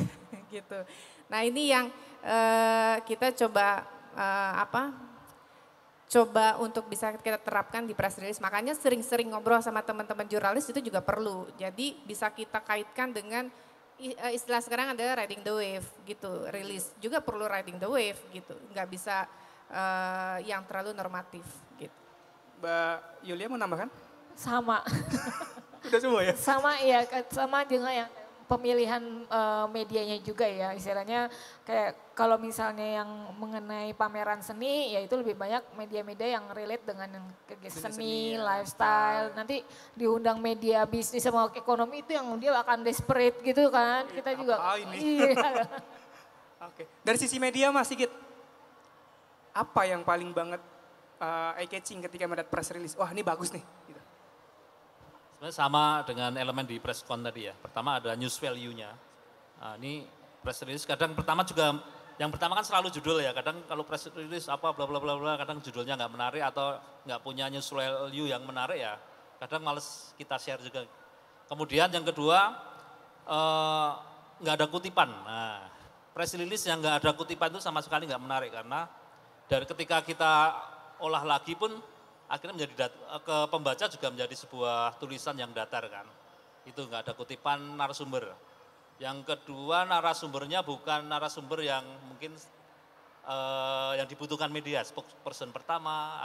gitu. Nah ini yang kita coba coba untuk bisa kita terapkan di press release. Makanya sering-sering ngobrol sama teman-teman jurnalis itu juga perlu. Jadi bisa kita kaitkan dengan istilah sekarang ada riding the wave gitu. Release juga perlu riding the wave gitu. Nggak bisa yang terlalu normatif gitu. Mbak Yulia mau nambahkan? Sama. Udah semua ya? Sama ya, sama dengan yang pemilihan medianya juga ya, istilahnya kayak kalau misalnya yang mengenai pameran seni ya itu lebih banyak media-media yang relate dengan yang kegiatan seni, lifestyle, nanti diundang media bisnis sama ekonomi itu yang dia akan desperate gitu kan, kita juga. Iya. Oke, dari sisi media Mas Sigit, apa yang paling banget eye-catching ketika melihat press release, wah ini bagus nih. Gitu. Sebenarnya sama dengan elemen di press con tadi ya. Pertama ada news value-nya. Nah, ini press release kadang pertama juga, yang pertama kan selalu judul ya. Kadang kalau press release apa bla bla bla bla, kadang judulnya nggak menarik atau nggak punya news value yang menarik ya. Kadang males kita share juga. Kemudian yang kedua nggak ada kutipan. Nah, press release yang nggak ada kutipan itu sama sekali nggak menarik karena dari ketika kita olah lagi pun akhirnya menjadi ke pembaca juga menjadi sebuah tulisan yang datar kan. Itu nggak ada kutipan narasumber. Yang kedua narasumbernya bukan narasumber yang mungkin yang dibutuhkan media, spokesperson pertama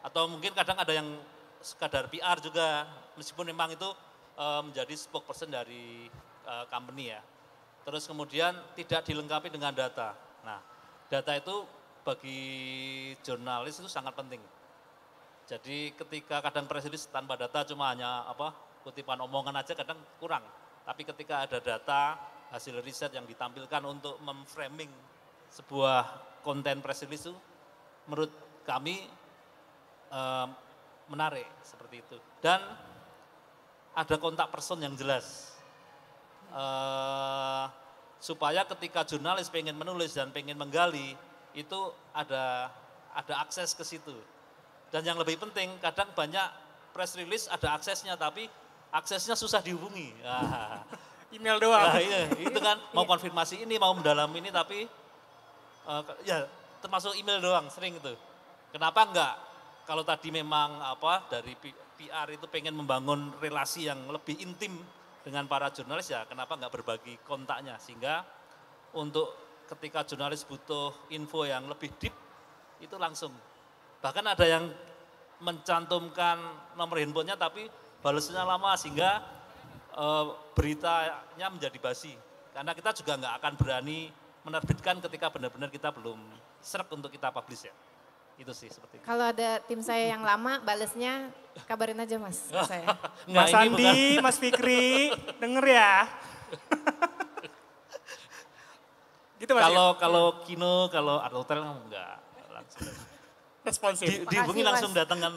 atau mungkin kadang ada yang sekadar PR juga meskipun memang itu menjadi spokesperson dari company ya. Terus kemudian tidak dilengkapi dengan data. Nah, data itu bagi jurnalis itu sangat penting. Jadi ketika kadang press release tanpa data cuma hanya kutipan omongan aja kadang kurang. Tapi ketika ada data, hasil riset yang ditampilkan untuk memframing sebuah konten press release itu menurut kami menarik seperti itu. Dan ada kontak person yang jelas. Supaya ketika jurnalis pengen menulis dan pengen menggali itu ada akses ke situ. Dan yang lebih penting, kadang banyak press release ada aksesnya, tapi aksesnya susah dihubungi. Nah, email doang. Nah, iya, itu kan mau konfirmasi ini, mau mendalami ini, tapi ya termasuk email doang, sering itu. Kenapa enggak? Kalau tadi memang dari PR itu pengen membangun relasi yang lebih intim dengan para jurnalis ya kenapa nggak berbagi kontaknya sehingga untuk ketika jurnalis butuh info yang lebih deep itu langsung. Bahkan ada yang mencantumkan nomor handphonenya tapi balasnya lama sehingga beritanya menjadi basi. Karena kita juga nggak akan berani menerbitkan ketika benar-benar kita belum srek untuk kita publish ya. Itu sih seperti itu. Kalau ada tim saya yang lama, balesnya kabarin aja mas ke saya. Nggak, Mas ini Andi, bukan. Mas Fikri, denger ya. Gitu Mas. Kalau Kino, kalau Art Hotel enggak langsung. Responsif. Dihubungi Makasih, langsung Mas. datang kan.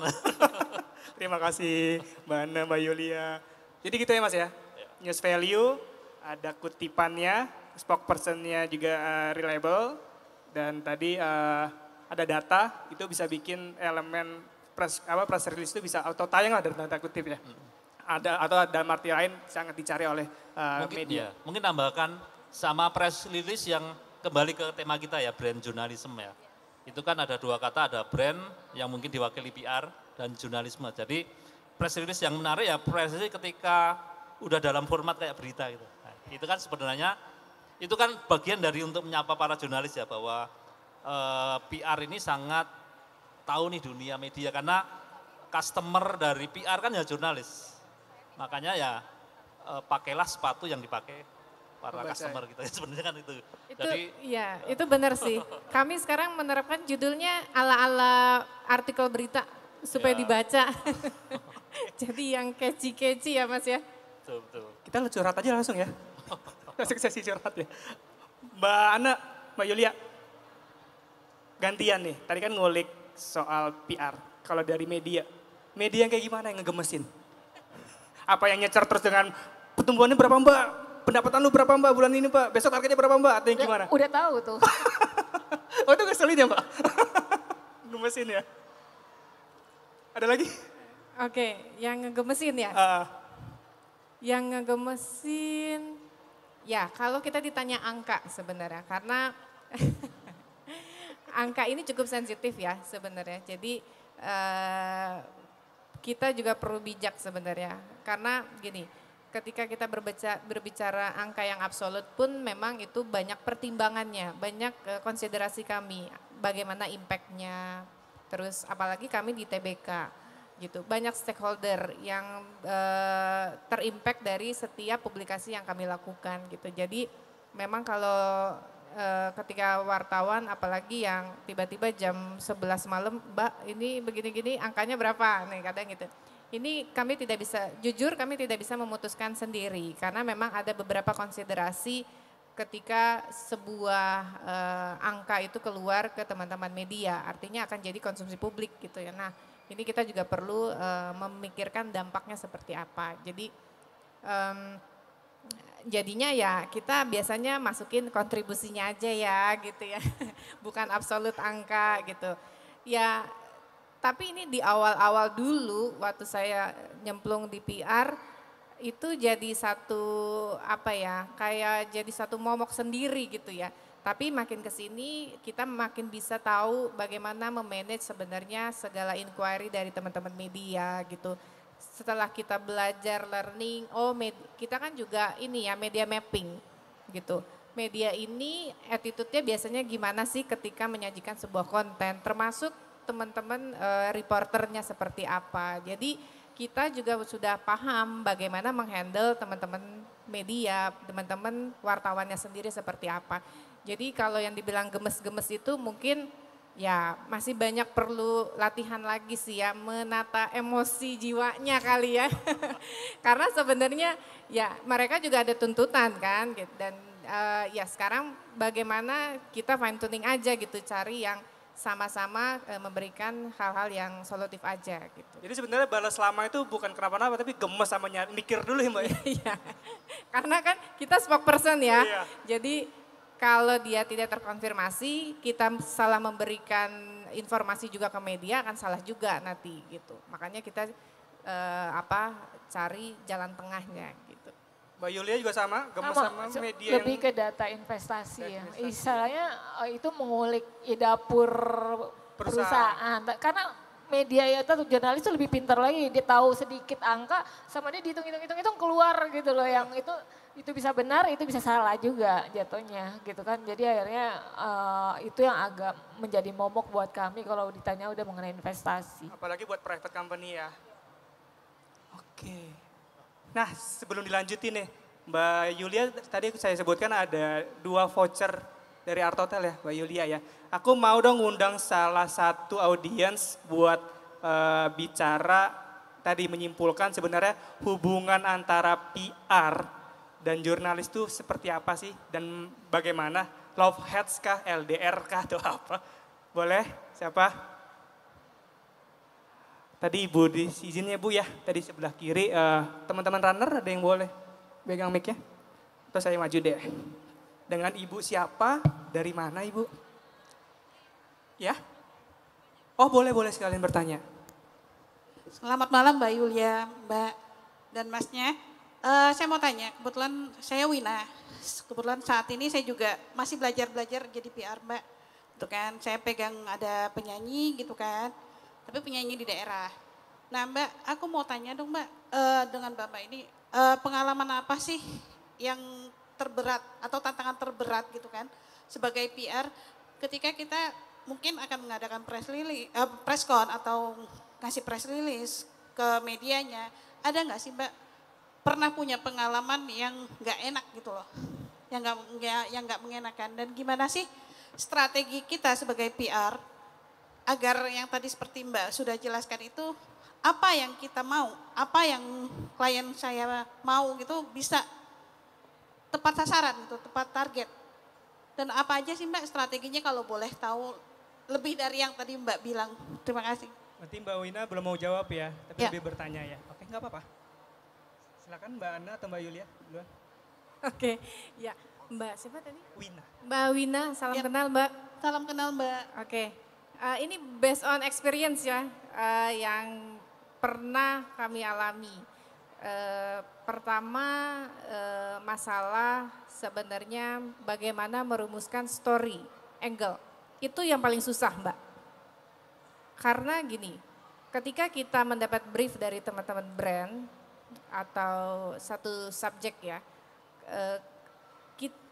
Terima kasih Mbak Ana, Mbak Yulia. Jadi gitu ya Mas ya. News value, ada kutipannya, spokespersonnya juga reliable, dan tadi ada data, itu bisa bikin elemen press release itu bisa auto tayang lah dari tanda kutip ya. Atau dalam arti lain sangat dicari oleh media. Mungkin tambahkan sama press release yang kembali ke tema kita ya, brand journalism ya. Itu kan ada dua kata, ada brand yang mungkin diwakili PR dan jurnalisme. Jadi press release yang menarik ya press release ketika udah dalam format kayak berita gitu. Nah, itu kan sebenarnya, itu kan bagian dari untuk menyapa para jurnalis ya bahwa PR ini sangat tahu nih dunia media karena customer dari PR kan ya jurnalis. Makanya ya pakailah sepatu yang dipakai para Pembaca. customer gitu ya sebenarnya kan itu. Itu Jadi iya, itu benar sih. Kami sekarang menerapkan judulnya ala-ala artikel berita supaya Ya. dibaca. Jadi yang catchy-catchy ya Mas ya. betul. Kita curhat aja langsung ya. Langsung sesi curhat ya. Mbak Ana, Mbak Yulia, gantian nih. Tadi kan ngulik soal PR. Kalau dari media yang kayak gimana yang ngegemesin? Apa yang nyecer terus dengan pertumbuhannya berapa Mbak? Pendapatan lu berapa Mbak bulan ini Mbak? Besok targetnya berapa Mbak? Atau yang gimana? Udah tahu tuh. Oh itu ngeselin ya Mbak? Gemesin ya. Ada lagi? Oke, yang ngegemesin ya. Yang ngegemesin, ya kalau kita ditanya angka sebenarnya, karena angka ini cukup sensitif ya sebenarnya. Jadi kita juga perlu bijak sebenarnya, karena gini, ketika kita berbicara angka yang absolut pun memang itu banyak pertimbangannya, banyak konsiderasi kami, bagaimana impactnya, terus apalagi kami di TBK. Gitu. Banyak stakeholder yang terimpact dari setiap publikasi yang kami lakukan gitu. Jadi memang kalau ketika wartawan apalagi yang tiba-tiba jam 11 malam, Mbak ini begini-gini angkanya berapa nih kadang gitu. Ini kami tidak bisa, jujur kami tidak bisa memutuskan sendiri karena memang ada beberapa konsiderasi ketika sebuah angka itu keluar ke teman-teman media, artinya akan jadi konsumsi publik gitu ya. Nah, ini kita juga perlu memikirkan dampaknya seperti apa. Jadi jadinya ya kita biasanya masukin kontribusinya aja ya gitu ya, bukan absolut angka gitu. Ya, tapi ini di awal-awal dulu waktu saya nyemplung di PR itu jadi satu apa ya, kayak jadi satu momok sendiri gitu ya. Tapi makin ke sini kita makin bisa tahu bagaimana memanage sebenarnya segala inquiry dari teman-teman media gitu. Setelah kita belajar learning, kita kan juga ini ya media mapping gitu. Media ini attitude-nya biasanya gimana sih ketika menyajikan sebuah konten, termasuk teman-teman reporternya seperti apa. Jadi kita juga sudah paham bagaimana menghandle teman-teman media, teman-teman wartawannya sendiri seperti apa. Jadi kalau yang dibilang gemes-gemes itu mungkin ya masih banyak perlu latihan lagi sih ya, menata emosi jiwanya kali ya. Karena sebenarnya ya mereka juga ada tuntutan kan gitu. Dan ya sekarang bagaimana kita fine tuning aja gitu, cari yang sama-sama memberikan hal-hal yang solutif aja gitu. Jadi sebenarnya balas lama itu bukan kenapa-napa tapi gemes sama mikir dulu ya Mbak. Iya, karena kan kita spokesperson ya, Iya. jadi kalau dia tidak terkonfirmasi, kita salah memberikan informasi juga ke media akan salah juga nanti gitu. Makanya kita cari jalan tengahnya gitu. Mbak Yulia juga sama, gemes sama media lebih ke data investasi ya. Istilahnya itu mengulik dapur perusahaan. Karena media ya atau jurnalis itu lebih pintar lagi. Dia tahu sedikit angka sama dia dihitung keluar gitu loh. Yang itu bisa benar, itu bisa salah juga jatuhnya gitu kan. Jadi akhirnya itu yang agak menjadi momok buat kami kalau ditanya udah mengenai investasi. Apalagi buat private company ya. Oke. Nah sebelum dilanjutin nih, Mbak Yulia tadi saya sebutkan ada 2 voucher dari Art Hotel ya, Mbak Yulia ya. Aku mau dong ngundang salah satu audiens buat bicara tadi menyimpulkan sebenarnya hubungan antara PR dan jurnalis itu seperti apa sih dan bagaimana? Love hats kah, LDR kah atau apa? Boleh? Siapa? Tadi Ibu izinnya Bu ya, tadi sebelah kiri teman-teman runner ada yang boleh pegang mic-nya? Atau saya maju deh. Dengan Ibu siapa? Dari mana Ibu? Ya? Oh boleh sekalian bertanya. Selamat malam Mbak Yulia, Mbak dan Masnya. Saya mau tanya, kebetulan saya Wina. Kebetulan saat ini saya juga masih belajar jadi PR Mbak. Gitu kan, saya pegang ada penyanyi gitu kan, tapi penyanyi di daerah. Nah Mbak, aku mau tanya dong Mbak, dengan Bapak ini pengalaman apa sih yang terberat atau tantangan terberat gitu kan sebagai PR ketika kita mungkin akan mengadakan press con atau ngasih press release ke medianya. Ada nggak sih Mbak pernah punya pengalaman yang nggak enak gitu loh, yang nggak mengenakan, dan gimana sih strategi kita sebagai PR agar yang tadi seperti Mbak sudah jelaskan itu apa yang kita mau, apa yang klien saya mau gitu bisa tepat sasaran gitu, tepat target. Dan apa aja sih Mbak strateginya kalau boleh tahu lebih dari yang tadi Mbak bilang. Terima kasih. Berarti Mbak Wina belum mau jawab ya, tapi Ya. lebih bertanya ya. Oke nggak apa-apa. Silakan Mbak Ana atau Mbak Yulia duluan. Oke, ya Mbak siapa tadi? Wina. Mbak Wina, salam Ya. kenal Mbak. Salam kenal Mbak. Oke, ini based on experience ya, yang pernah kami alami. Pertama masalah sebenarnya bagaimana merumuskan story, angle. Itu yang paling susah Mbak. Karena gini, ketika kita mendapat brief dari teman-teman brand atau satu subjek ya,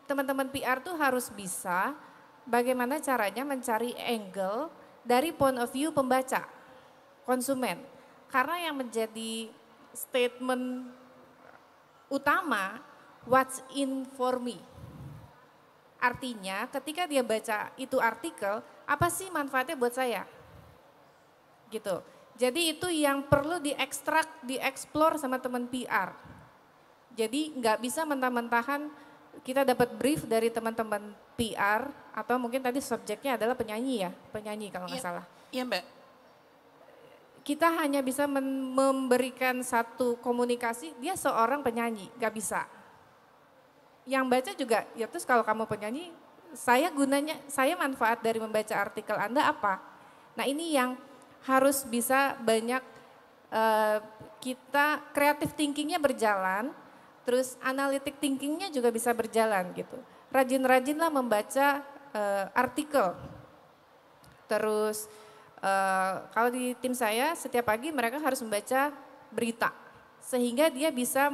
teman-teman PR tuh harus bisa bagaimana caranya mencari angle dari point of view pembaca, konsumen. Karena yang menjadi statement utama, what's in for me. Artinya ketika dia baca itu artikel, apa sih manfaatnya buat saya? Gitu. Jadi itu yang perlu diekstrak, dieksplor sama teman PR. Jadi nggak bisa mentah-mentahan kita dapat brief dari teman-teman PR atau mungkin tadi subjeknya adalah penyanyi ya, penyanyi kalau nggak salah. Iya Mbak. Kita hanya bisa memberikan satu komunikasi, dia seorang penyanyi, nggak bisa. Yang baca juga, ya terus kalau kamu penyanyi, saya manfaat dari membaca artikel Anda apa? Nah ini yang harus bisa banyak kita creative thinkingnya berjalan, terus analytic thinkingnya juga bisa berjalan gitu. Rajin-rajinlah membaca artikel. Terus kalau di tim saya setiap pagi mereka harus membaca berita, sehingga dia bisa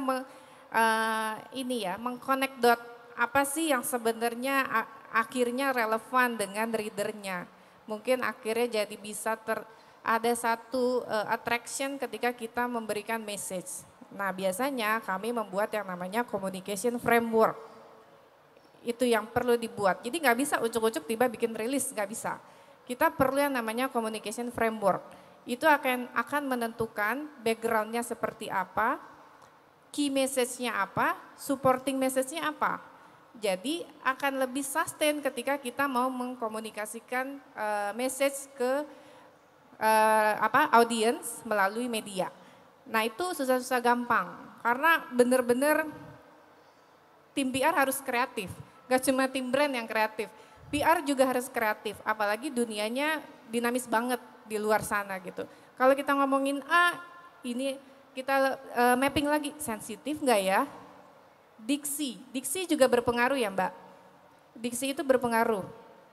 mengconnect dot apa sih yang sebenarnya akhirnya relevan dengan readernya. Mungkin akhirnya jadi bisa ada satu attraction ketika kita memberikan message. Nah biasanya kami membuat yang namanya communication framework. Itu yang perlu dibuat. Jadi nggak bisa ucuk-ucuk tiba bikin rilis, nggak bisa. Kita perlu yang namanya communication framework. Itu akan menentukan backgroundnya seperti apa, key message-nya apa, supporting message-nya apa. Jadi akan lebih sustain ketika kita mau mengkomunikasikan message ke audience melalui media. Nah itu susah-susah gampang karena benar-benar tim PR harus kreatif. Gak cuma tim brand yang kreatif, PR juga harus kreatif. Apalagi dunianya dinamis banget di luar sana gitu. Kalau kita ngomongin ini kita mapping lagi, sensitif nggak ya? Diksi juga berpengaruh ya Mbak. Diksi itu berpengaruh.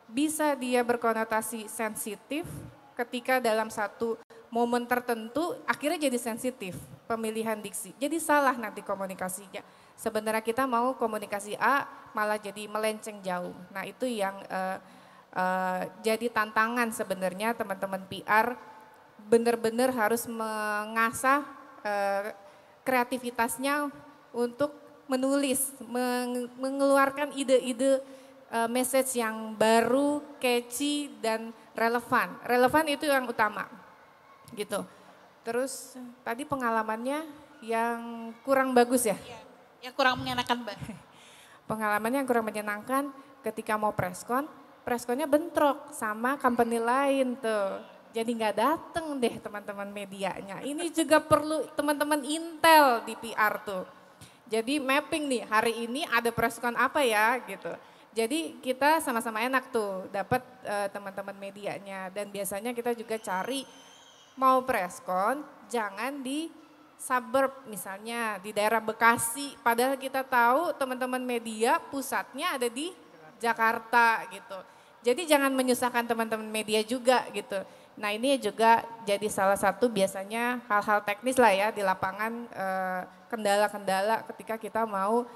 Bisa dia berkonotasi sensitif ketika dalam satu momen tertentu akhirnya jadi sensitif pemilihan diksi. Jadi salah nanti komunikasinya. Sebenarnya kita mau komunikasi A malah jadi melenceng jauh. Nah itu yang jadi tantangan sebenarnya teman-teman PR benar-benar harus mengasah kreativitasnya untuk menulis, mengeluarkan ide-ide message yang baru, catchy dan relevan. Relevan itu yang utama, gitu. Terus tadi pengalamannya yang kurang bagus ya? Iya, yang kurang mengenakan Mbak. Pengalamannya yang kurang menyenangkan ketika mau preskonnya bentrok sama company lain tuh. Jadi nggak dateng deh teman-teman medianya. Ini juga perlu teman-teman intel di PR tuh. Jadi mapping nih, hari ini ada preskon apa ya gitu. Jadi kita sama-sama enak tuh dapat teman-teman medianya. Dan biasanya kita juga cari mau preskon jangan di suburb misalnya di daerah Bekasi. Padahal kita tahu teman-teman media pusatnya ada di Jakarta gitu. Jadi jangan menyusahkan teman-teman media juga gitu. Nah ini juga jadi salah satu biasanya hal-hal teknis lah ya di lapangan kendala-kendala ketika kita mau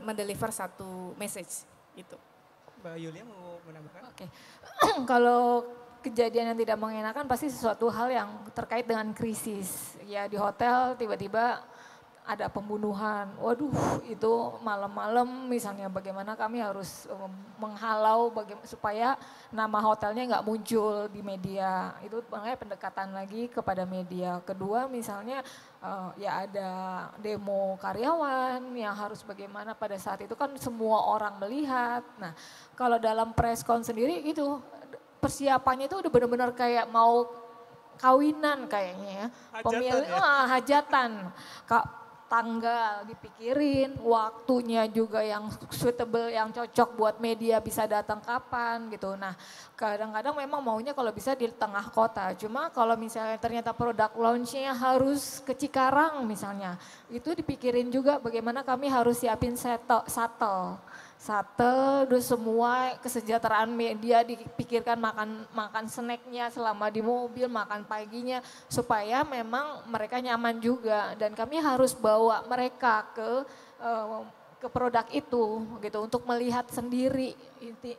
mendeliver satu message itu. Mbak Yulia mau menambahkan? Oke, kalau kejadian yang tidak mengenakan pasti sesuatu hal yang terkait dengan krisis. Ya di hotel tiba-tiba ada pembunuhan, waduh itu malam-malam misalnya bagaimana kami harus menghalau supaya nama hotelnya nggak muncul di media. Itu makanya pendekatan lagi kepada media. Kedua misalnya ya ada demo karyawan yang harus bagaimana pada saat itu kan semua orang melihat. Nah kalau dalam preskon sendiri itu persiapannya itu udah benar-benar kayak mau kawinan kayaknya ya. Hajatan. Tanggal dipikirin, waktunya juga yang suitable, yang cocok buat media bisa datang kapan gitu. Nah kadang-kadang memang maunya kalau bisa di tengah kota. Cuma kalau misalnya ternyata produk launchnya harus ke Cikarang misalnya. Itu dipikirin juga bagaimana kami harus siapin shuttle, terus semua kesejahteraan media dipikirkan makan snacknya selama di mobil, makan paginya supaya memang mereka nyaman juga dan kami harus bawa mereka ke produk itu gitu untuk melihat sendiri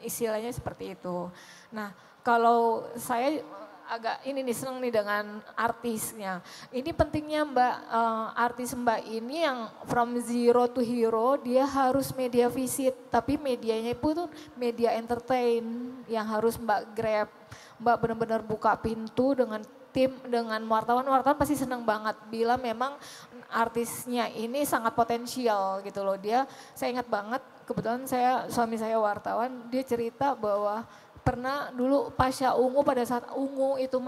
istilahnya seperti itu. Nah kalau saya agak ini nih seneng nih dengan artisnya. Ini pentingnya Mbak, artis Mbak ini yang from zero to hero dia harus media visit. Tapi medianya itu media entertain yang harus Mbak grab. Mbak benar-benar buka pintu dengan tim, dengan wartawan pasti seneng banget. Bila memang artisnya ini sangat potensial gitu loh. Saya ingat banget kebetulan suami saya wartawan, dia cerita bahwa pernah dulu Pasha Ungu pada saat Ungu itu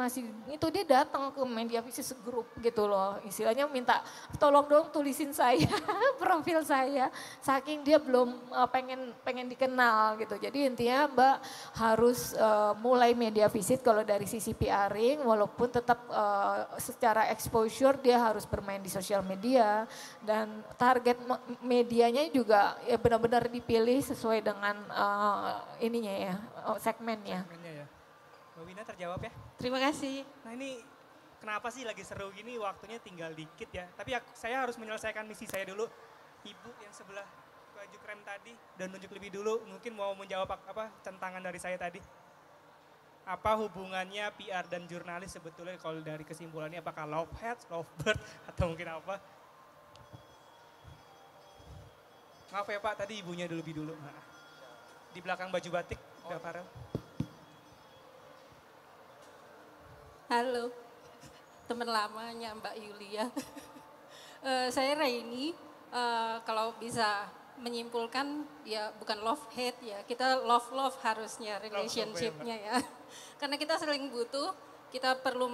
dia datang ke media visit grup gitu loh. Istilahnya minta tolong dong tulisin saya profil saya. Saking dia belum pengen dikenal gitu. Jadi intinya Mbak harus mulai media visit kalau dari sisi PRing walaupun tetap secara exposure dia harus bermain di sosial media dan target medianya juga ya benar-benar dipilih sesuai dengan ininya ya segmennya. Ya. Mbak Wina terjawab ya? Terima kasih. Nah ini kenapa sih lagi seru gini waktunya tinggal dikit ya. Tapi saya harus menyelesaikan misi saya dulu. Ibu yang sebelah baju krem tadi dan nunjuk lebih dulu mungkin mau menjawab apa centangan dari saya tadi. Apa hubungannya PR dan jurnalis sebetulnya kalau dari kesimpulannya apakah love hate, love bird atau mungkin apa? Maaf ya Pak tadi ibunya lebih dulu. Nah, di belakang baju batik udah Farel. Halo, teman lamanya Mbak Yulia. Saya Raini, kalau bisa menyimpulkan ya bukan love hate ya, kita love harusnya relationship-nya ya. Karena kita sering butuh, kita perlu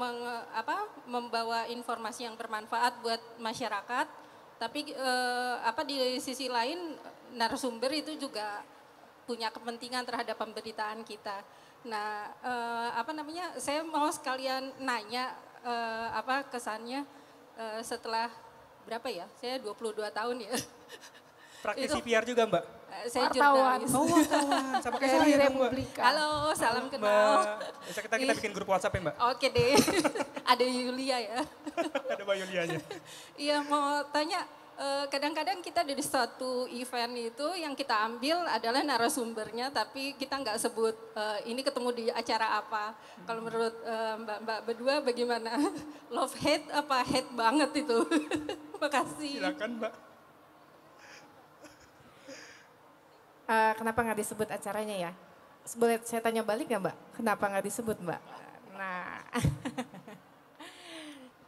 membawa informasi yang bermanfaat buat masyarakat, tapi di sisi lain narasumber itu juga punya kepentingan terhadap pemberitaan kita. Nah, saya mau sekalian nanya kesannya setelah berapa ya? Saya 22 tahun ya. Praktisi PR juga Mbak? Saya Wartawan. jurnalis. Oh wartawan, sama kayak Dari saya dong, Mbak. Republika. Halo, salam Mbak. kenal. Besok kita bikin grup WhatsApp ya Mbak. Oke deh, ada Yulia ya. Ada Mbak Yulianya. Iya mau tanya, kadang-kadang kita dari satu event itu yang kita ambil adalah narasumbernya, tapi kita nggak sebut ini ketemu di acara apa. Kalau menurut mbak-mbak berdua bagaimana? Love hate apa hate banget itu? Makasih. Silakan Mbak. Kenapa nggak disebut acaranya ya? Boleh saya tanya balik nggak Mbak? Kenapa nggak disebut Mbak? Nah,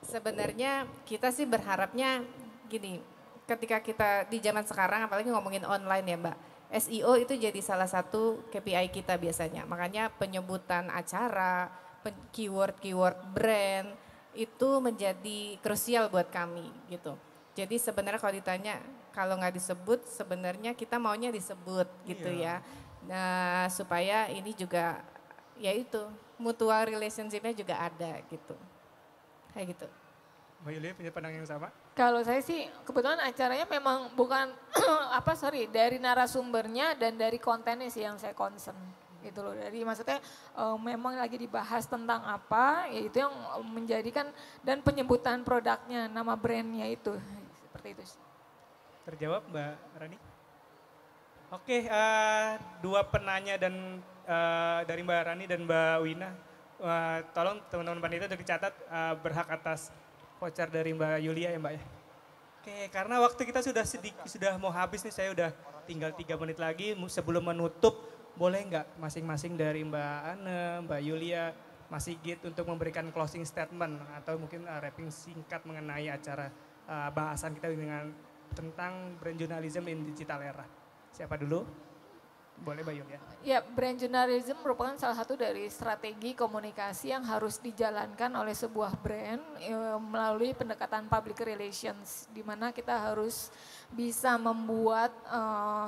sebenarnya kita sih berharapnya gini, ketika kita di zaman sekarang apalagi ngomongin online ya Mbak, SEO itu jadi salah satu KPI kita biasanya. Makanya penyebutan acara, keyword-keyword brand itu menjadi krusial buat kami gitu. Jadi sebenarnya kalau ditanya, kalau nggak disebut sebenarnya kita maunya disebut gitu ya. Nah supaya ini juga ya itu mutual relationship-nya juga ada gitu. Kayak gitu. Mbak Yulia punya pandangan yang sama? Kalau saya sih kebetulan acaranya memang bukan dari narasumbernya dan dari kontennya sih yang saya concern gitu loh. Jadi maksudnya memang lagi dibahas tentang apa, yaitu yang menjadikan dan penyebutan produknya, nama brandnya itu seperti itu sih. Terjawab Mbak Rani? Oke, dua penanya dan dari Mbak Rani dan Mbak Wina, tolong teman-teman panitia untuk dicatat berhak atas voucher dari Mbak Yulia ya Mbak ya. Oke, karena waktu kita sudah mau habis nih, saya udah tinggal 3 menit lagi. Sebelum menutup, boleh nggak masing-masing dari Mbak Ane, Mbak Yulia, Mas Sigit untuk memberikan closing statement atau mungkin wrapping singkat mengenai acara bahasan kita dengan tentang brand journalism in digital era. Siapa dulu? Boleh Mbak Yulia. Ya, brand journalism merupakan salah satu dari strategi komunikasi yang harus dijalankan oleh sebuah brand melalui pendekatan public relations, di mana kita harus bisa membuat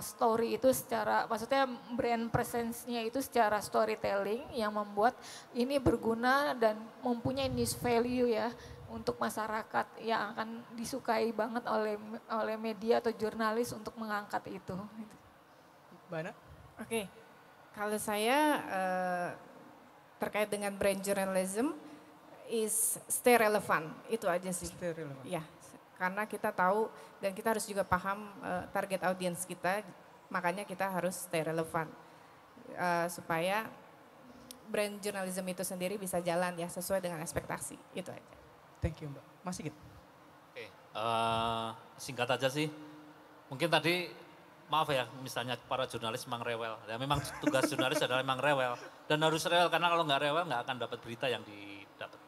story itu secara, maksudnya brand presence-nya itu secara storytelling yang membuat ini berguna dan mempunyai niche value ya untuk masyarakat yang akan disukai banget oleh media atau jurnalis untuk mengangkat itu. Mbak Ana? Oke, kalau saya terkait dengan brand journalism is stay relevant, itu aja sih. Stay relevant. Ya, karena kita tahu dan kita harus juga paham target audience kita, makanya kita harus stay relevant supaya brand journalism itu sendiri bisa jalan ya sesuai dengan ekspektasi, itu aja. Thank you Mbak. Mas Sigit. Oke, singkat aja sih. Mungkin tadi maaf ya, misalnya para jurnalis memang rewel. Ya memang tugas jurnalis adalah memang rewel. Dan harus rewel karena kalau nggak rewel nggak akan dapat berita yang didapat.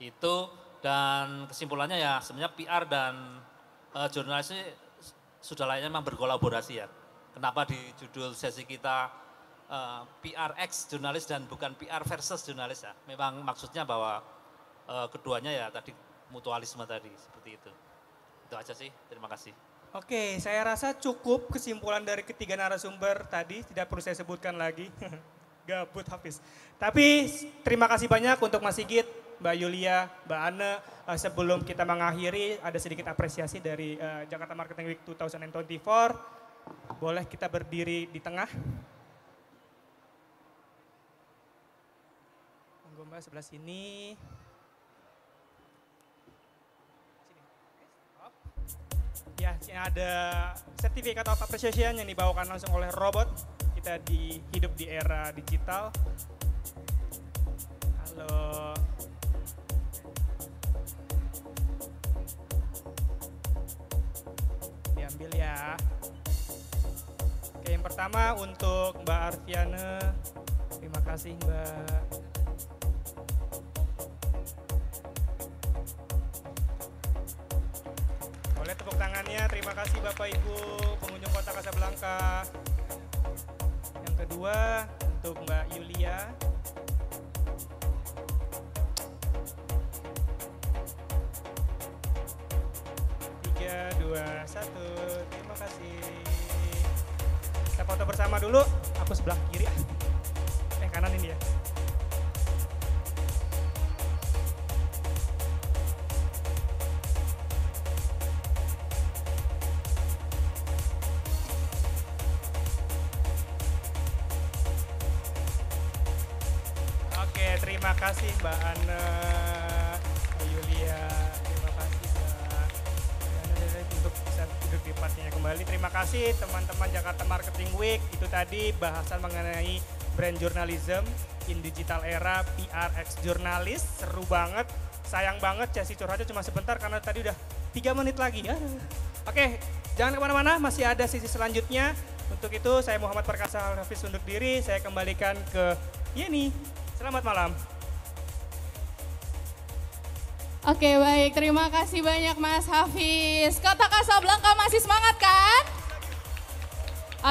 Itu dan kesimpulannya ya sebenarnya PR dan jurnalis ini sudah layaknya memang berkolaborasi ya. Kenapa di judul sesi kita PRX jurnalis dan bukan PR versus jurnalis ya. Memang maksudnya bahwa keduanya ya tadi mutualisme tadi seperti itu. Itu aja sih, terima kasih. Oke, saya rasa cukup kesimpulan dari ketiga narasumber tadi, tidak perlu saya sebutkan lagi. Gabut Hafiz. Tapi terima kasih banyak untuk Mas Sigit, Mbak Yulia, Mbak Ane. Sebelum kita mengakhiri, ada sedikit apresiasi dari Jakarta Marketing Week 2024. Boleh kita berdiri di tengah. Monggo Mbak sebelah sini. Ya, sini ada sertifikat of appreciation yang dibawakan langsung oleh robot. Kita hidup di era digital. Halo. Diambil ya. Oke, yang pertama untuk Mbak Arfiana. Terima kasih Mbak. Boleh tepuk tangannya, terima kasih Bapak Ibu pengunjung Kota Kasablanka. Yang kedua untuk Mbak Yulia. Tiga, dua, satu, terima kasih. Kita foto bersama dulu, aku sebelah kiri kanan ini ya. terima kasih Mbak Ana, Mbak Yulia, terima kasih Mbak Ana untuk bisa duduk di partnya kembali. Terima kasih teman-teman Jakarta Marketing Week, itu tadi bahasan mengenai brand journalism in digital era, PR ex jurnalis, seru banget. Sayang banget sesi curhatnya cuma sebentar karena tadi udah 3 menit lagi. Oke, jangan kemana-mana, masih ada sesi selanjutnya. Untuk itu saya Muhammad Perkasa Hafiz undur diri, saya kembalikan ke Yeni. Selamat malam. Oke baik, terima kasih banyak Mas Hafiz. Kota Kasablanka masih semangat kan?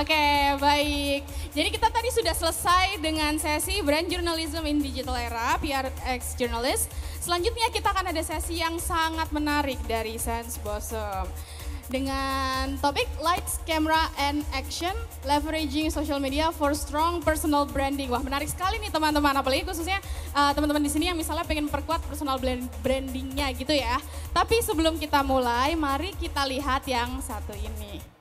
Oke baik, jadi kita tadi sudah selesai dengan sesi Brand Journalism in Digital Era, PR X Journalist. Selanjutnya kita akan ada sesi yang sangat menarik dari Sense Blossom. Dengan topik Lights, Camera, and Action, Leveraging Social Media for Strong Personal Branding. Wah menarik sekali nih teman-teman, apalagi khususnya teman-teman di sini yang misalnya pengen perkuat personal brandingnya gitu ya. Tapi sebelum kita mulai, mari kita lihat yang satu ini.